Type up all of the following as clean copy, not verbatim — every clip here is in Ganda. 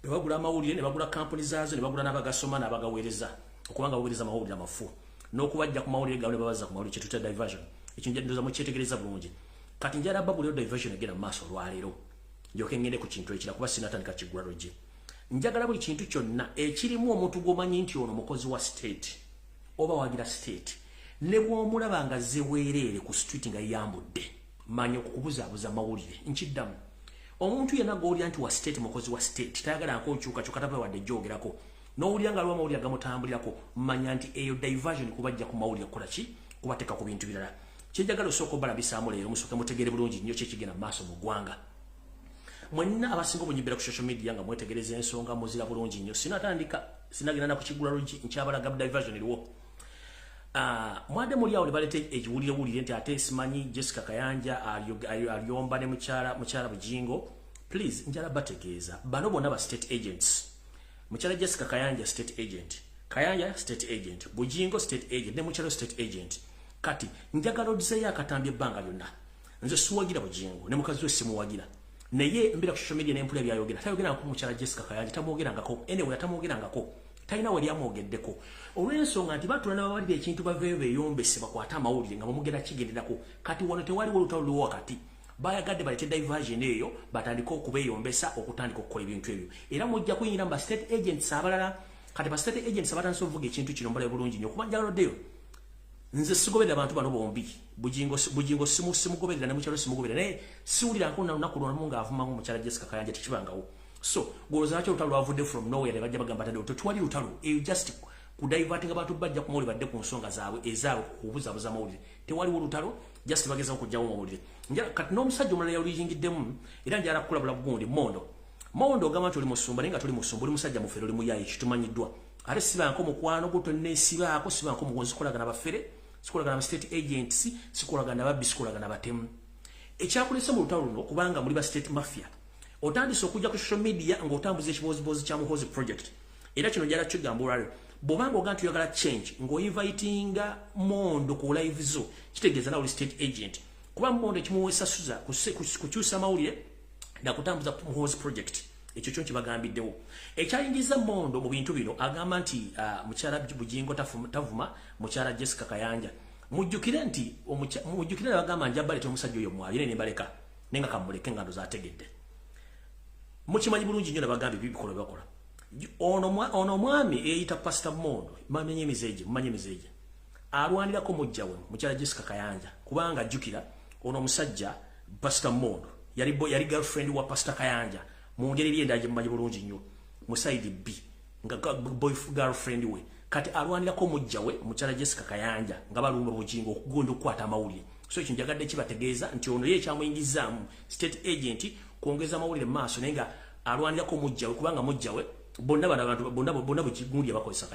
bagula amawulire ne bagula kampuni zaazo ne bagula n'abagasoma n'abagaweereza okubanga baweereza amawulire amafu n'okubajja ku mawulire gaabwe ne babaza ku mawulire kye tuyita diversion ekyo ndoza mukyetegereza bulungi kati njala babuliro diversion egenda mu maaso olwaleero njoke ngende ku kintu ekira kuba sinatandika kigula logi njagala buli kintu kyonna ekirimu omuntu gw'omanyi nti ono mukozi wa state oba wagira state ne bw'omulaba nga zeweereere ku street nga yambudde manya okukubuzaabuza amawulire nkiddamu omuntu yenna g'olya nti wa state mukozi wa state tayagala nkonkyukakyuka tava wadde gyogerako n'owulira nga aliwo amawulire agamutambulirako manya nti eyo diversion kubajja ku mawulire kukola ki kubateeka ku bintu birala kyenjagala osooka obalabisaamu leero musooke mutegeere bulungi nnyo kyekigenda mu maaso mu ggwanga mwenna abasinga obunyimbira ku social media nga mwetegereza ensonga muzira bulungi nnyo sinagenda na kukigula logi nkyabalaga diversion eriwo mwade muli awo ne balete ekiwulirewulire nti ate simanyi Jessica Kayanja alyomba ne mukyala Bujingo please njala bategeeza bano bonna ba state agents mukyala Jessica Kayanja state agent Kayanja state agent Bujingo state agent ne mukyala state agent kati njagala odiseyo akatambye ebbanga lyonna nze siwagira Bujingo ne mukazi we simuwagira naye mbira ku social media n'empula byayogera tayogera ku mukyala Jessica Kayanja tamwogerangako anyway tamwogerangako talina wali amwogeddeko olw'ensonga nti batula n'ababalira ekintu baveeyo beeyombese bakwata amawulire nga bamugenda kigenderako kati wano tewaliwo olutalo luwo wakati bayagadde balete diversion eyo batandika okubeeyombesa okutandika okukola ebintu ebyo era mujja kuyingira mu ba state agents abalala kati ba state agents abatandise okuvuga ekintu kino mbala bulungi nnyo kuba njagaloddeyo nze sigoberera abantu bano bombi Bujingo simugoberera ne mukyalo simugoberera naye siwulira nko nalunaku lwonamu ng'avumamu mukyala Jessica Kayanja tekibangawo so goloza lwaki olutalo lwavudde from nowhere ne bajja bagamba tadde tetwali lutalo eyo just kudiverting abantu bajja ku mawulire badde ku nsonga zaabwe ezaabwe kubuzaabuza amawulire tewaliwo olutalo just bagezaho kujjawo amawulire kati n'omusajja omulala yaluyingiddemu era njala kukulabula gundi mondo ogamba nti oli musumba naye nga toli musumba oli musajja mufere oli muyayi kitumanyiddwa ate sibanko mukwano gwo tonneesibaako sibanko mugonzi sikolagana bafere sikolagana ba state agents sikolagana babbi sikolagana batemu ekyakulese mu lutalo luno kubanga muli ba state mafia otandise okujja ku social media ng'otambuza ekibozibozi kya muhozi project era kino njala kigamba olwaliro bw'obanga oga nti oyagala change ng'oinvitinga mondo ku live zo kitegeeza nawe oli state agent kuba mondo ekimuwesasuza kukyusa amawulire nakutambuza muhozi project ekyo kyo kibagambiddewo ekyayingiza mondo mu bintu bino agamba nti mukyala Bujingo tavuma mukyala Jessica Kayanja mujjukire bagamba nti abaleta omusajja oyo mwali ne nembaleka nenga kamuleke nga ndoza ategedde mukimanyi bulungi nnyo nabagambye bibikola bakola ono mwami eyita Pastor Mondo mamenye emizeje alwanirako mujjawe mukyala Jessica Kayanja kubanga jjukira ono musajja Pastor Mondo yali girlfriend wa Pastor Kayanja mu ngeri eri endaje mumanyi bulungi nnyo mu side B nga girlfriend we kati alwanirako mujjawe mukyala Jessica Kayanja nga balumba Bujingo okugonda okukwata amawulire so ekyo njagadde kibategeeza nti ono ye ekyamuyingizaamu state agent kuongeza amawulire maaso naye nga alwanirako mujjawe kubanga mujjawe bonna bugigundi abakozesa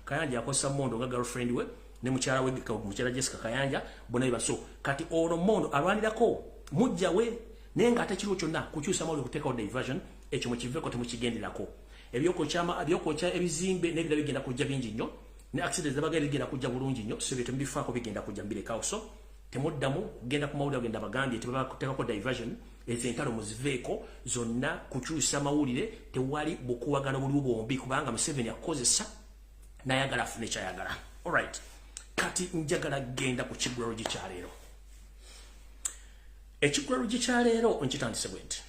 Kayanja akozesa Mondo nga girlfriend we ne mukyala we mukyala Jessica Kayanja bonna baso kati ono Mondo alwanirako mujjawe naye nga ate kiriwo kyonna kukyusa amawulire okuteekawo diversion ekyo mukiveeko temukigenderako ebyokokya ebizimbe n'ebirala bigenda kujja bingi nnyo ne accidents zabagenda bigenda kujja bulungi nnyo so ebyo temubifaako bigenda kujja mbirekawo so temuddamu kugenda ku mawulire agenda bagambye tebakuteekako diversion ezo entalo muziveeko zonna kukyusa amawulire tewali bukuwagano buliwo bombi kubanga Museveni akozesa nayagala afune kyayagala alright kati njagala genda ku kigulalo gikyaleero ekigulalo gikyaleero nkitandise bwenti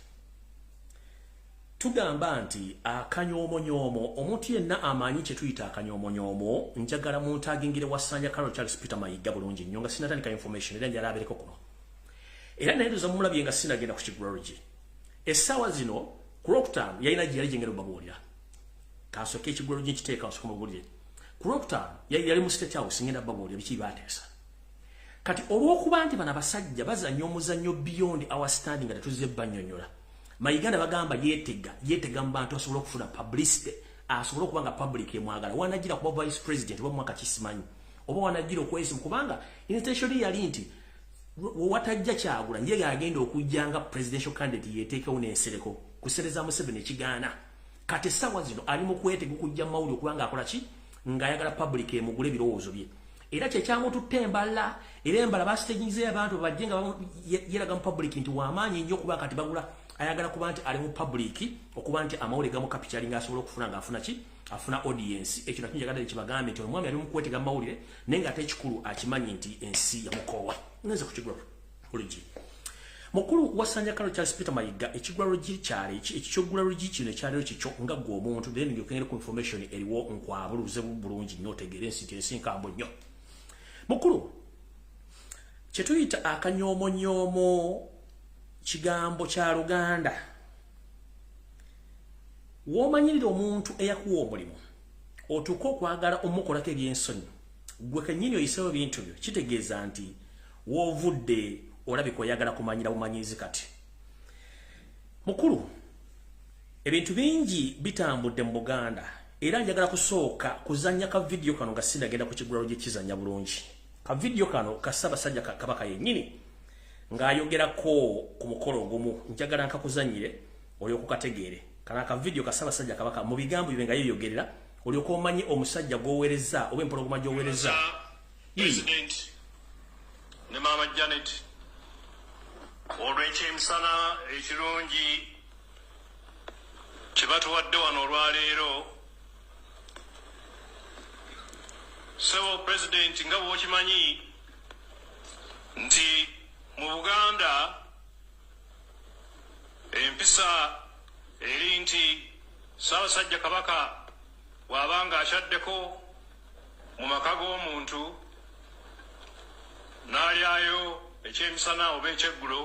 tugamba nti akanyoomonyomo omuntu yenna amanyi kye tuyita akanyoomonyomo njagala muntagingire wasanja Carol Charles Peter Mayiga bulungi nnyo nga sinatandika information era njala abeereko kuno era naye ndoza mumulabye nga sinagenda ku kigulalo gye essaawa zino ku Rocktown yalina gye yali gyengera obabuulira kasooka ekigulalo gye nkiteeka nsooka mubuulire ku Rocktown yali mu State House ngenda babuulira biki baateesa kati olw'okuba nti bano abasajja bazannya omuzannyo beyond our standing nga tetuzze bannyonnyola Mayiganda bagamba yeetega mu bantu asobola okufuna publicity asobola okuba nga public emwagala wanagira kuba vice president oba mwaka kisimanyi oba wanagira okwesimu kubanga intention yali nti watajja kyagula nje yagenda okujjanga presidential candidate yeteekawo n'ensereko kusereza Museveni ekigaana kati essaawa zino ali mu kwetega okujja mu mawulire okubanga akola ki ng'ayagala public emugula ebirowoozo bye era kyekyamututte embala era embala basiteginze abantu bajje nga yeraga mu public nti wamaanyi nnyo okuba kati bagula ayagala kuba nti ali mu public okuba nti amawulire gamu capturing asobola okufuna nga afuna audience ekyo nakyo njagala ekibagambe nti omwami ali mu kwetega amawulire naye nga ate ekikulu akimanyi nti ensi yamukowa ngenze ku kigwaro olugi mukulu wasanya kalo Charles Peter Mayiga ekigwaro gy'ekyalo ekikyogularo gy'ekino ekyalo kikyo nga gwe omuntu then ngiyokengere ku information eriwo nkwabuluze bulungi nnyo otegeere ensi nkambwe nnyo mukulu kyetuyita akanyoomonyomo kigambo kya Luganda womanyirira omuntu eyakuwa omulimu otuuka okwagala omukolako ebyensonyi gwe kennyini oyiseewo bintu byo kitegeeza nti woovudde olabika oyagala kumanyira bumanyizi kati mukulu ebintu bingi bitambudde mu Buganda era njagala kusooka kuzanya ka video kano nga sinagenda ku kigulalo gy'ekizanya bulungi ka video kano ka Ssaabasajja Kabaka yennyini ng'ayogerako ku mukolo ogumu njagala nkakuzanyire olyoka okategeere kana ka video ka Ssaabasajja Kabaka mu bigambo bye nga yeeyogerera olyoka omanyi omusajja gw'oweereza oba empologoma gy'oweereza President ne Mama Janet olw'ekyemisana ekirungi kibatuwadde wano olwaleero Sebo President nga bw'okimanyi nti mu Buganda empisa eri nti Ssaabasajja Kabaka bw'abanga akyaddeko mu maka g'omuntu n'alyayo ekyemisana oba ekyeggulo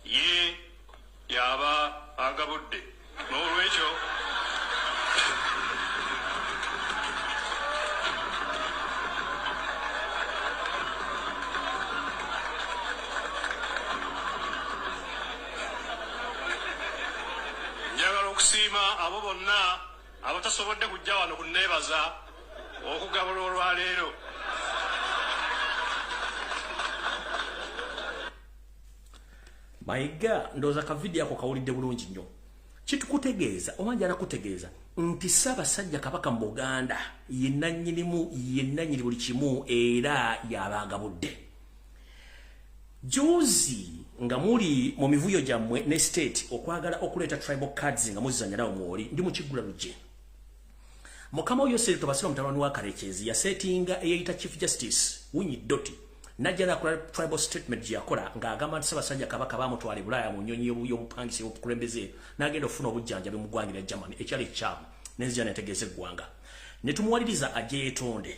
ye yaba agabudde n'olwekyo njagala okusiima abo bonna abatasobodde kujja wano kunneebaza okugabula olwaleero Mayiga ndoza ka video ako kawulidde bulungi nnyo kitukutegeeza omanjala kutegeeza nti Ssaabasajja Kabaka mu Buganda yennannyini buli kimu era yabagabudde Jozi nga muli mu mivuyo gyammwe ne state okwagala okuleeta tribal cards nga muzizanya nawo mwoli ndi mu kiggulalo gye Mukama oyo Sseeto Basira mutabani wa Karekezi yasetinga eyayita Chief Justice Winyi Doti najjana ku tribal statement yakola ng'agamba nti Ssaabasajja Kabaka bamutwala Bulaaya mu nnyonyi y'obupangisi obukulembeze n'agenda ofuna obujjanjabi mu ggwanga Germany ekyali ekyamu n'enzija netegeeza eggwanga ne tumuwaliriza ajje yeetonde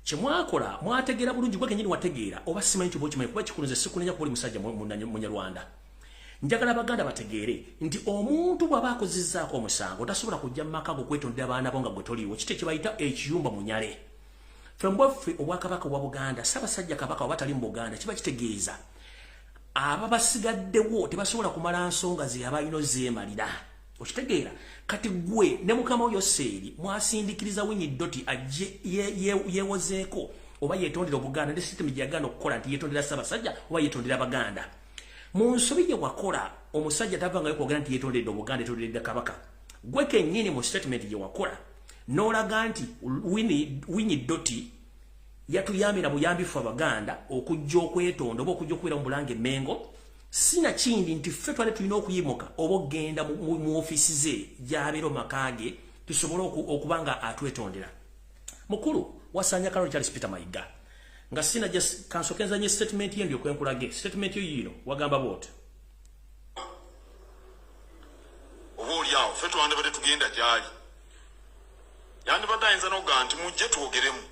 kye mwakola mwategeera bulungi gwe kennyini wategeera oba simanyi nti bw'okimanyi kuba kikulunze sikunenya kubuli musajja munyarwanda njagala Abaganda bategeere nti omuntu bw'aba akozizzaako omusango tasobola kujja mu maka go kwetondera abaana bo nga gwe toliiwo kite kye bayita ekiyumba munyale Fembwaffe obwakabaka wa Buganda Ssaabasajja Kabaka wabatali mu Buganda kiba kitegeeza aba basigaddewo tebasobola kumala nsonga ze abayino zeemalira okitegeera kati gwe ne Mukama oyo Seeri mwasindikiriza Winyi Doti ajje yeewozeeko oba yeetondera Obuganda ne system gyagana okukola nti yeetondera Ssaabasajja oba yeetondera Abaganda mu nsobi gye wakola omusajja tavangayo kwogera nti yeetonderedde Obuganda yeetonderedde Kabaka gwe kennyini mu statement gye wakola n'olaga nti Winyi Doti yatuyambira buyambifu Abaganda okujja okwetonda oba okujja okubeera mu Bulange Mengo sina kindi nti ffe twali tulina okuyimuka oba okgenda mu ofiisi ze gy'abeera mu maka ge tusobole okuba nga atwetondera mukulu wasanya kalo Charles Peter Mayiga nga sina kansokenzanye statement ye ndyoke nkulage statement yo yino wagamba bwoti oboolyawo ffe twandibadde tugenda gyali yandibadde ayinza n'okugaa nti mujje twogeremu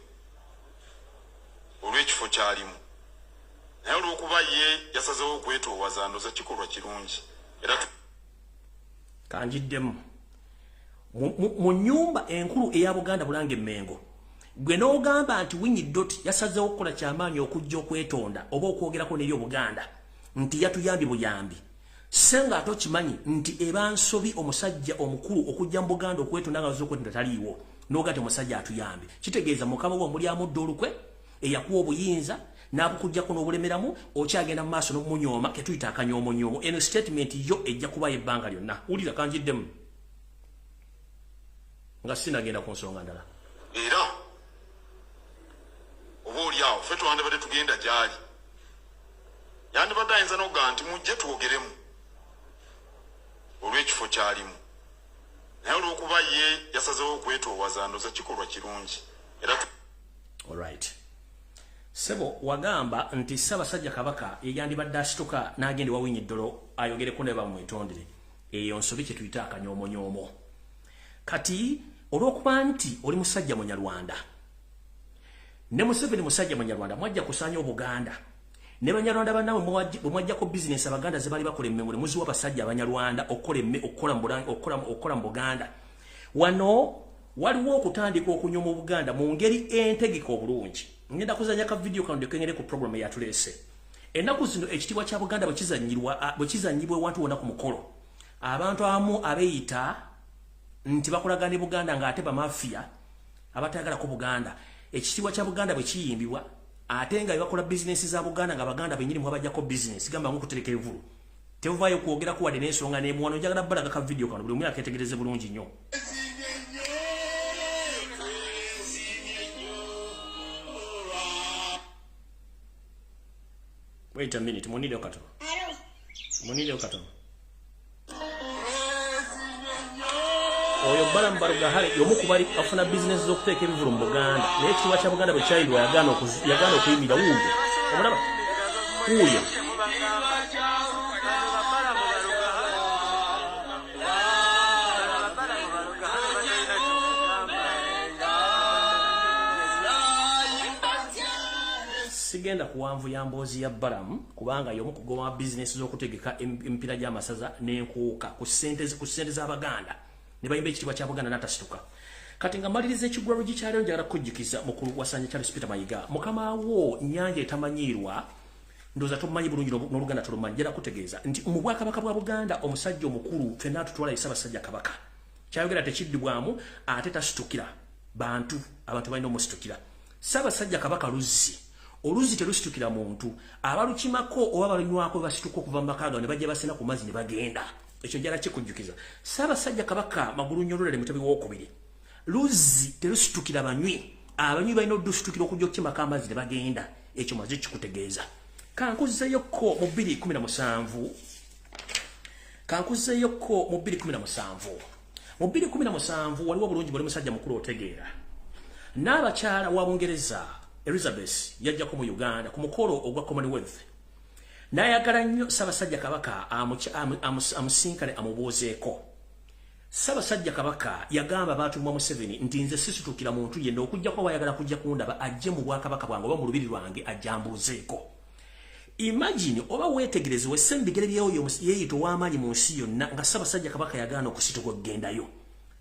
olw'ekifo kyalimu naye olw'okuba ye yasazewo okwetoowaza ndoza kikolwa kirungi era kanjiddemu mu nnyumba enkulu eya Buganda Bulange Mengo gwe n'ogamba nti Winyi Doti yasazewo okukola kyamaanyi okujja okwetonda oba okwogerako n'eri Obuganda nti yatuyambi buyambi senga ate okimanyi nti eba nsobi omusajja omukulu okujja mu Buganda okwetonda nga okwetonda taliiwo n'oga nti omusajja atuyambi kitegeeza Mukama wo muli amudde olukwe eyakuwa obuyinza n'abukujjako n'obulemeramu okyagenda mu maaso n'omunyooma ketuyita akanyoomonyomo eno statement yo ejja kubayo ebbanga lyonna wulira kanjiddemu nga sinagenda ku nsonga ndala era oboolyawo ffe twandibadde tugenda gyali yandibadde ayinza n'okugaa nti mujje twogeremu ekifo kyalimu naye olw'okuba ye yasazeewo okwetoowaza ndoza kikolwa kirungi era alright sebo wagamba nti Ssaabasajja Kabaka yeyandibadde asituka n'agenda wawinyi ddolo ayogereko ne bamwetondere eyo nsobi kye tuyita akanyoomonyomo kati olw'okuba nti oli musajja Munyarwanda ne Museveni musajja Munyarwanda mwajja kusaanya Obuganda ne Banyarwanda bannawe mwajjako business Abaganda ze bali bakola emmengule muziwa abasajja Abanyarwanda okukola mu Buganda wano waliwo okutandika okunyoma Obuganda mu ngeri entegeka obulungi ngenda kuzanya ka video kano ndekengere ku program ya tulese ennaku zino ekitibwa kya Buganda bwekizanyibwa ewantu wonna ku mukolo abantu amu abeeyita nti bakolagana ne Buganda ng'ate bamafia abatayagala ku Buganda ekitibwa kya Buganda bwe kiyimbibwa ate nga bakola business za Buganda nga Baganda benyini mwabajjako business gamba ngu kutereka evulu tevaayo kwogera ku wadde n'ensonga n'emwano njagala balaga ka video kano buli omu aketegereze bulungi nnyo. Wait a minute, monide okato. Monide okato. Oyo balambaru gahale yomu kubali afuna business z'okuteeka ebivulu mu Buganda. Naye ekitiibwa kya Buganda bwe kyayindwa yagaana okuyimira wuuyo. Omulaba? Wuuyo. Sigenda kuwanvu ya mboozi ya Balamu kubanga yomu kugoma business z'okutegeka empira gy'amasaza n'enkuuka ku ssente z'Abaganda ne bayimba ekitiibwa kya Buganda n'atasituka kati nga maliriza ekigwaro gikyaliyo njagala kujjukiza mukulu wasanja Charles Peter Mayiga mukama wo nnyanja etamanyirwa ndooza tomumanyi bulungi n'Oluganda tolumanyi njagala kutegeeza nti mu Bwakabaka bwa Buganda omusajja omukulu ffenna tutwala Ssaabasajja Kabaka kyayogera tekiddibwamu ate tasitukira abantu balina omusitukira Ssaabasajja Kabaka luzzi oluzi terusitukira muntu abalukimako oba balinywako basituka okuva mu maka gaabwe ne bajja basena ku mazzi ne bagenda ekyo njala kikujjukiza Ssaabasajja Kabaka magulu nnyololere mutabi w'okubiri luzi terusitukira banywi abanywi balina oddusitukira okujja okukimako amazzi ne bagenda ekyo maze kikutegeeza kankuzeyoko mu 2017 mu 2017 waliwo bulungi buli musajja mukulu otegeera n'abakyala wa Bungereza Elizabeth yajjako mu Uganda ku mukolo ogwa Commonwealth n'ayagala nnyo Ssaabasajja Kabaka amusinkane amubuuzeeko Ssaabasajja Kabaka yagamba baatumwa Museveni nti nze sisitukira muntu yenna okujjako bayagala kujja kundaba ajje mu Bwakabaka bwange oba mu lubiri lwange ajjambuuzeeko imagine oba weetegereze wessembigere byeyo yeeyita ow'amaanyi mu nsi yonna nga Ssaabasajja Kabaka yagaana okusituka okugendayo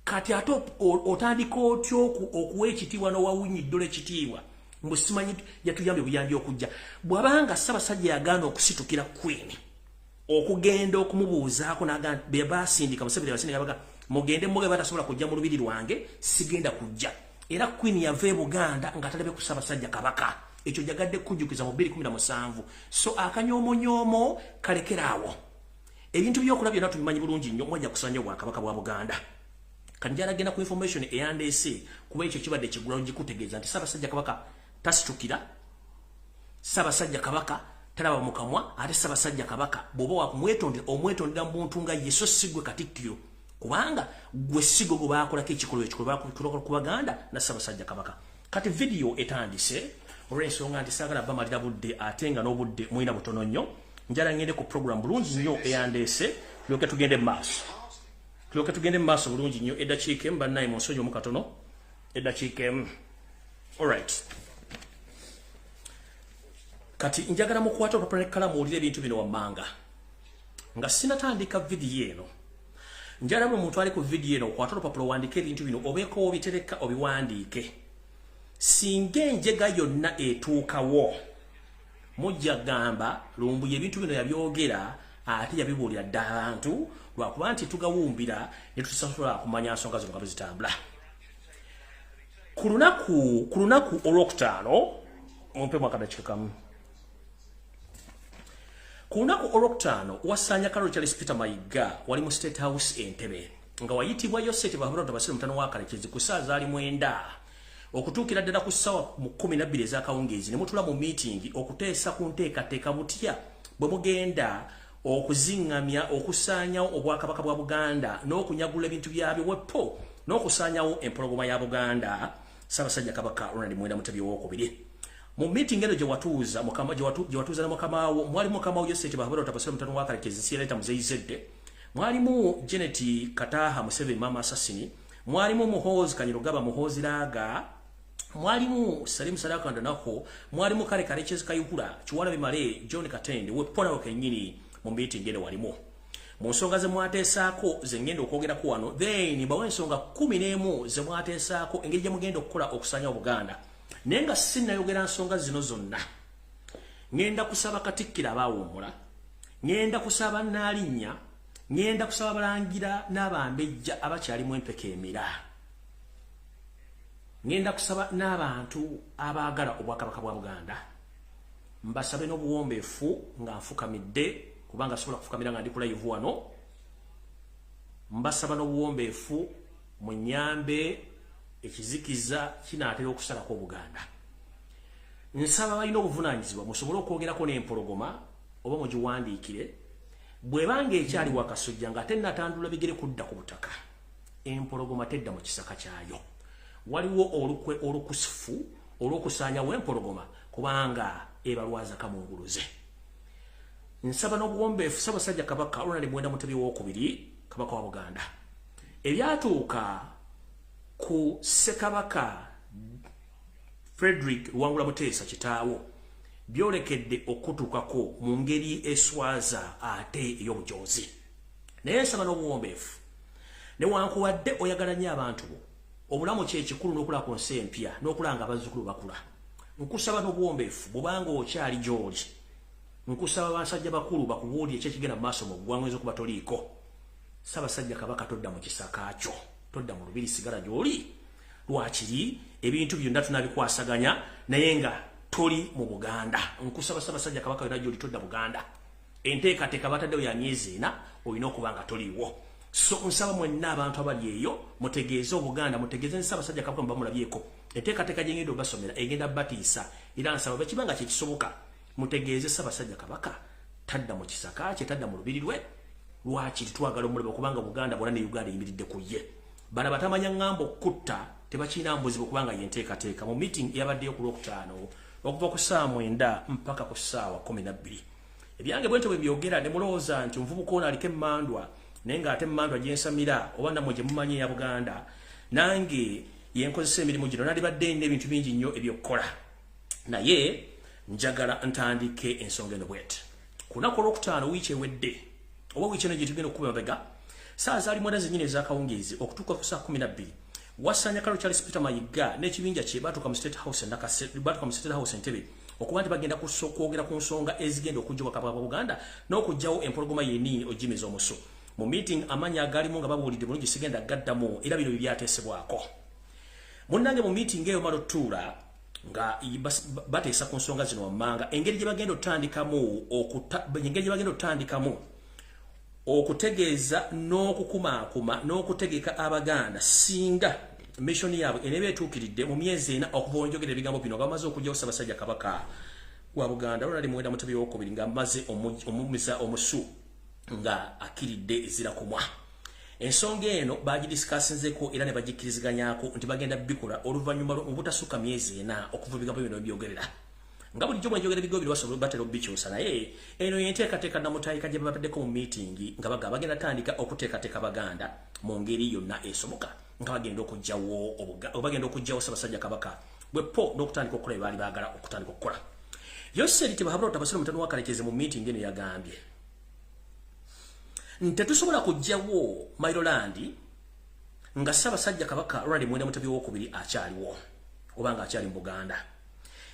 kati ate otandika otya okuwa ekitiibwa n'owawunyi ddole ekitiibwa Musimanyi yatuyambye buyambi okujja bwabanga Ssaabasajja yagaana okusitukira Queen okugenda okumubuuzaako n'agamba be baasindika Museveni basindika baga mugende muge batasobola kujja mu lubiri lwange sigenda kujja era Queen yava e Buganda nga talebe ku Ssaabasajja Kabaka ekyo jagadde kujjukiza mu 2017 so akanyoomonyomo kalekeraawo ebintu by'okola byonna tubimanyi bulungi nnyo mwajja kusanya Obwakabaka bwa Buganda kanjala agenda ku information eyandeese kuba ekyo kibadde kigulawo gikutegeeza nti Ssaabasajja Kabaka tasitukira Ssaabasajja Kabaka talaba mukamwa ate Ssaabasajja Kabaka bw'oba wakumwetondera omwetondera mu muntu nga ye so sigwe Katikkiro kubanga gwe sigo gwe baakolako ekikolwa ku Baganda na Ssaabasajja Kabaka kati video etandise olw'ensonga nti saagala bamalira budde ate nga n'obudde mwina butono nnyo njala ngende ku program bulungi nnyo eyandeese tulyoke tugende mu maaso bulungi nnyo eddakiika emu bannaye mu nsonyi omukatono eddakiika emu alright kati njagala mukwata olupapula n'ekkalamu owulire ebintu bino wammanga nga sinatandika vidiyo eno njagala buli muntu ali ku vidiyo eno okwata olupapula owandiike ebintu bino obeeko obitereka obiwandiike singa enjega yonna etuukawo mujja gamba Lumbuye ebintu bino yabyogera ate yabibuulira dda abantu lwakuba nti tugawumbira ne tusasobola kumanya nsonga zino nga bwe zitambula ku lunaku olwokutaano mumpe mwakadakiika kamu ku lunaku olwokutaano wasanya Kalolo Charles Peter Mayiga wali mu State House Entebbe nga wayitibwa Yosete Bahabulado Basire mutano wa Kalekezi ku ssaawa zaali 9 okutuukira ddala ku ssaawa 12 ez'akawungeezi ne mutula mu meeting okuteesa ku nteekateeka mutya bwe mugenda okuzingamya okusaanyawo obwakabaka bwa Buganda n'okunyagula ebintu byabyo wepo n'okusaanyawo empologoma ya Buganda Ssaabasajja Kabaka Ronald Muwenda Mutebi II. Mu meeting eno gye watuuza na mukamaawo mwali mukamaawo Yoseti Bahabura Otabasira mutano wa Karekezi Sierra Muzeyizedde, mwalimu Janet Kataha Museveni Mama Assasini, mwalimu Muhoozi Kanyirugaba Muhoozi Laaga, mwalimu Salim Sadaka Ndanako, mwalimu Kale Karekezi Kayihura Kiwala Bimale John Katende wepona wakenyini mu meeting eno walimu. Mu nsonga ze mwateesaako ze ngenda okwogerako wano, then bawe ensonga 11 ze mwateesaako engeri gye mugenda okukola okusaanya Obuganda. Nenga sinnayogera nsonga zino zonna. Ngenda kusaba Katikkiro abaawummula, ngenda kusaba Nnaalinnya, ngenda kusaba Balangira n'Abambejja abakyalimu empeke emira. Ngenda kusaba n'abantu abaagala obwakabaka bwa Buganda. Mbasabe n'obuwombeefu nga nfukamidde kubanga sobola kufukamira nga ndi ku live wano. Mbasaba n'obuwombeefu munyambe ekizikiza kinaatera okusalako Buganda. Nsaba balina obuvunaanyizibwa musobole okwogerako n'empologoma oba mugiwandiikire bw'ebanga ekyali wakasujja nga tennatandula bigere kudda ku butaka. Empologoma tedda mu kisaka kyayo. Waliwo olukwe olukusifu olw'okusaanyawo empologoma kubanga ebalwaza kamunguluze. Nsaba n'obuwombeefu Ssaabasajja Kabaka Ronald Muwenda Mutebi II, Kabaka wa Buganda. Ebyatuuka ku Ssekabaka Frederick Luwangula Muteesa kitaawo byolekedde okutuukako mu ngeri eswaza ate ey'obujozi. Naye nsaba n'obuwombeefu newankubadde oyagala nnyo abantu bo, obulamu kye kikulu n'okulaba ku nsi empya n'okulanga abazzukulu bakula. Nkusaba n'obuwombeefu bw'obanga okyali gy'oli, nkusaba basajja bakulu bakubuulire ekyekigenda mu maaso mu ggwanga ez'okuba toliiko. Ssaabasajja Kabaka todda mu kisaka kyo, todda mu lubiri, sigala gy'oli. Lwakiri ebintu byonna tunabikwasaganya naye nga toli mu Buganda. Nkusaba Ssaabasajja Kabaka yonna gy'oli todda Buganda. Enteekateeka bataddewo ya myezi 4 olina okuba nga toliiwo. So nsaba mwenna abantu abali eyo mutegeeze Obuganda, mutegeeze Ssaabasajja Kabaka mba mulabyeko. Enteekateeka gye ngenda obasomera egenda batiisa era nsaba bakibanga kye kisoboka mutegeeze Ssaabasajja Kabaka tadda mu kisaka kye, tadda mu lubiri lwe. Lwakiri twagala omulaba kubanga Buganda bwonna ne Uganda eyimiridde ku ye. Bana batamanya ngambo kutta tebakina mbuzi kubanga yenteekateeka. Mu meeting eyabaddeyo ku Lwokutaano okuva ku ssaawa 9 mpaka ku ssaawa 12. Ebyange bwentyo bwe byogera ne mulowooza nti omuvubuka ono aliko emmandwa naye ng'ate emmandwa gyensamira oba nammwe gye mumanyi eya Buganda, nange yenkozesa emirimu gino nandibadde n'ebintu bingi nnyo ebyokkola. Naye njagala ntandike ensonga eno bweti. Ku lunaku Olwokutaano wiiki ewedde oba wiiki eno gye tugenda okukuba mabega saa zaali mwenda zennyini ez'akawungeezi okutuuka ku saa 12 wassanya Kalo Charles Peter Mayiga n'ekibinja kye baatuuka mu State House Entebbe okuba nti bagenda kwogera ku nsonga ezigenda okujja Obwakabaka bwa Buganda n'okugyawo empologoma yenni ogimiza omusu. Mu meeting amanya agalimu nga babuulidde bulungi sigenda gaddamu era bino bibyateesebwako. Munnange mu meeting eyo Malotuula nga bateesa ku nsonga zino wammanga engeri gye bagenda otandikamu okutegeeza n'okukumaakuma n'okutegeka Abaganda singa mission yaabwe eneba etuukiridde mu myezi 4 okuva onjogera ebigambo bino nga bamaze okujjawo Ssaabasajja Kabaka wa Buganda Ronald Muwenda Mutebi II nga amaze omumiza omusu nga akiridde ezira kumwa. Ensonga eno bagidiscussinzeko era ne bagikkiriziganyako nti bagenda bikola oluvannyuma obutasukka myezi 4 okuva ebigambo bino byogerera. Nga bulijjo mwenjogera ebigambo bino basobola batera obikyusa naye eno yenteekateeka namutayika gye babaddeko mu meeting nga bagenda tandika okuteekateeka Baganda mu ngeri yonna esoboka nga bagenda okugyawo Ssaabasajja Kabaka bwepo n'okutandika okukola bye baali baagala okutandika okukola. Yoseti Bahabura Otabasira mutano wa Karekezi mu meeting eno yagambye tetusobola kugyawo Mailoland nga Ssaabasajja Kabaka Ronald Muwenda Mutebi II akyaliwo oba nga akyali mu Buganda.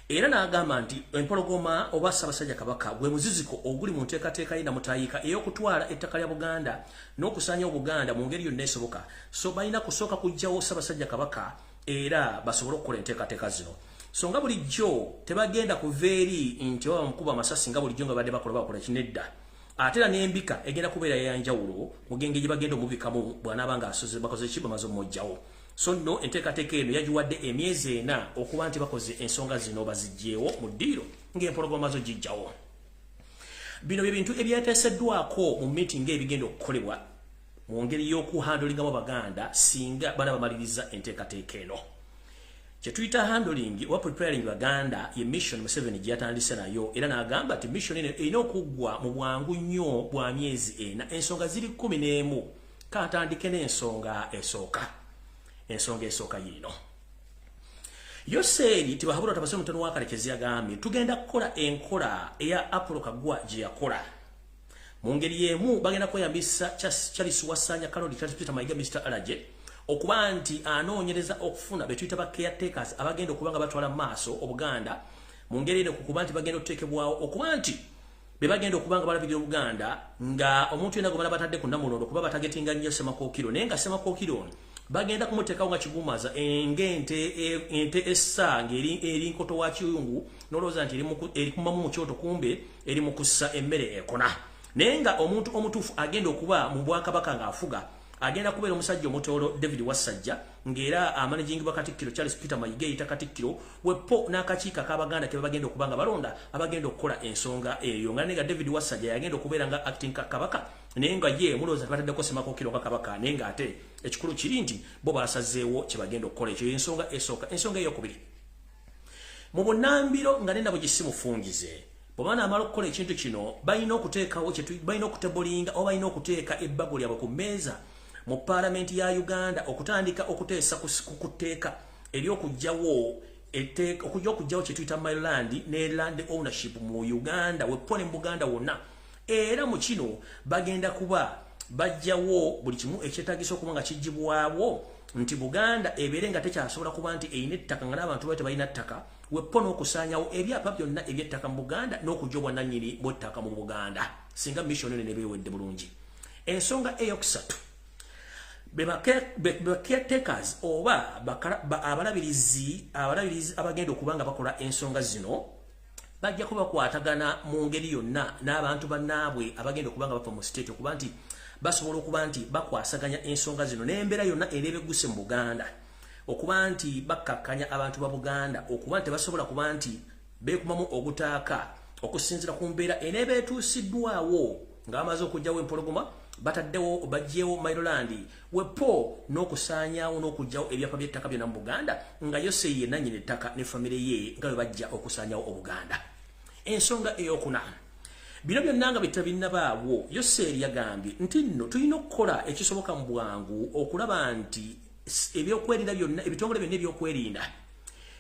Era n'agamba nti empologoma oba Ssaabasajja Kabaka gwe muziziko oguli mu nteekateeka ye namutayika ey'okutwala ettaka lya Buganda n'okusaanya Obuganda mu ngeri yonna esoboka. So balina kusooka kugyawo Ssaabasajja Kabaka era basobole okukola enteekateeka zino. So nga bulijjo tebagenda kuva eri nti baba mukuba amasasi nga bulijjo nga badde bakola kinedda. Ate era n'embika egenda kubeera eyanjawulo mu genge gye bagenda omubikamu bw'anaaba nga bakoze ki bamaze omujjawo. So no enteekateeka eno yagiwadde emyezi 4 okuba nti bakoze ensonga zino baziggyewo mu ddiiro ng'empologoma zo gijjawo. bino ebintu ebyateeseddwako mu meeting ebigenda okukolebwa mu ngeri y'okuhandolingamu Abaganda singa bana bamaliriza enteekateeka eno. Kye tuyita handling wa preparing Baganda ye mission Museveni gyatandise nayo era n'agamba nti mission eno erina okuggwa mu bwangu nnyo bwa myezi ena. Ensonga ziri 11. Katandike n'ensonga esooka. Ensonga esooka yino. Yoseri tibahabula tabase mutano wa Kalekezi agambye tugenda kukola enkola eya Apollo Kagwa gye yakola. Mu ngeri y'emu bagenda kweyambisa Charles Wasanya Kaloli Charles Peter Mayiga Mr. Alaje okuba nti anoonyereza okufuna be tuyita ba caretakers abagenda okuba nga batwala maaso Obuganda mu ngeri eno kukuba nti bagenda okuteekebwawo okuba nti be bagenda okuba nga balabirira Obuganda nga omuntu yenna gwe batadde ku Namulondo kuba batagetinga nnyo Semakookiro naye nga Semakookiro bagenda kumuteekawo nga kigumaza ente essa ng'eri nkoto wa kiyungu n'olowooza nti eri kumamu mu kyoto kumbe eri mu kussa emmere ekona naye nga omuntu omutuufu agenda okuba mu Bwakabaka ng'afuga agenda kubeera omusajja omutoolo David Wasajja ng'era amanaging ba Katikkiro Charles Peter Mayiga yita Katikkiro wepo n'akakiiko k'Abaganda ke bagenda okuba nga balonda abagenda okukola ensonga eyo nga nenga David Wasajja yagenda okubeera nga acting kabaka naye nga ye mulowooza tebataddeko Semakookiro nga kabaka naye nga ate ekikulu kiri nti bo basazeewo kye bagenda okukola ekyo ensonga esooka. Ensonga eyokubiri mu Bunnambiro nga nenda bugisimufungize bw'abaana amala okukola ekintu kino balina okuteekawo balina okutebolinga oba balina okuteeka ebbago lyabwe ku mmeeza mu Parliament ya Uganda okutandika okuteesa kuteeka ery'okugyawo kye tuyita Maryland ne land ownership mu Uganda wepone mu Buganda wonna era mu kino bagenda kuba bajjawo buli kimu ekyetaagisa okuba nga kijjibwawo nti Buganda ebeere nga tekyasobola kuba nti eyina ettaka nga n'abantu bayo tebalina ttaka wepo n'okusaanyawo ebyapa byonna eby'ettaka mu Buganda n'okujja obwannannyini bw'ettaka mu Buganda singa mission eno nebeewedde bulungi. Ensonga eyokusatu be caretakers oba abalabirizi abagenda okuba nga bakola ensonga zino bajja kuba kwatagana mu ngeri yonna n'abantu bannaabwe abagenda okuba nga bava mu state okuba nti basobola okuba nti bakwasaganya ensonga zino n'embeera yonna ereebegguse mu Buganda okuba nti bakkakkanya abantu ba Buganda okuba nti basobola kuba nti beekumamu ogutaaka okusinziira ku mbeera eneeba etuusiddwawo nga bamaze okugyawo empologoma bataddewo bajjeewo Maryland wepo n'okusaanyaawo n'okugjawo ebyapa by'ettaka byonna mu Buganda nga Yose ye nannyini ettaka ne famire ye nga bwe bajja okusaanyaawo Obuganda. Ensonga eyokuna bino byonna nga bitabinnabaawo Yose yagambye nti nno tulina okukola ekisoboka mu bwangu okulaba nti ebyokwerinda byonna ebitongole byonna ebyokwerinda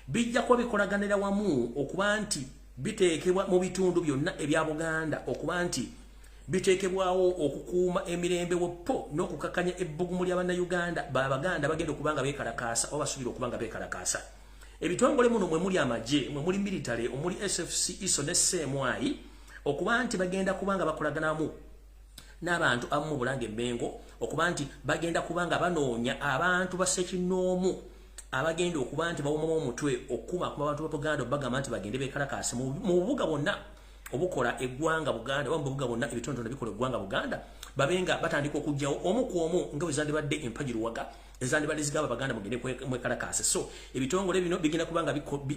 bijja kuba bikolaganira wamu okuba nti biteekebwa mu bitundu byonna ebya Buganda okuba nti biteekebwawo okukuuma emirembe wepo n'okukakanya ebbugumu ly'Abannayuganda Baganda bagenda okuba nga beekalakaasa oba basuubira okuba nga beekalakaasa. Ebitongole muno mwe muli amagye mwe muli military omuli SFC ISO ne CMI okuba nti bagenda kuba nga bakolaganamu n'abantu abamu Bulange Mmengo okuba nti bagenda kuba nga banoonya abantu ba Ssekinnoomu abagenda okuba nti bawumamu omutwe okuba ku bantu ba Buganda bagamba nti bagende beekalakaase mu bubuga bonna obukola eggwanga Buganda oba mu bubuga bonna ebitontone bikola eggwanga Buganda babenga batandika okugjawo omu ku omu nga bwe zandibadde empajiruwaga ezandibadde zigamba Baganda mugende mwekalakaase. So ebitongole bino bigenda kuba nga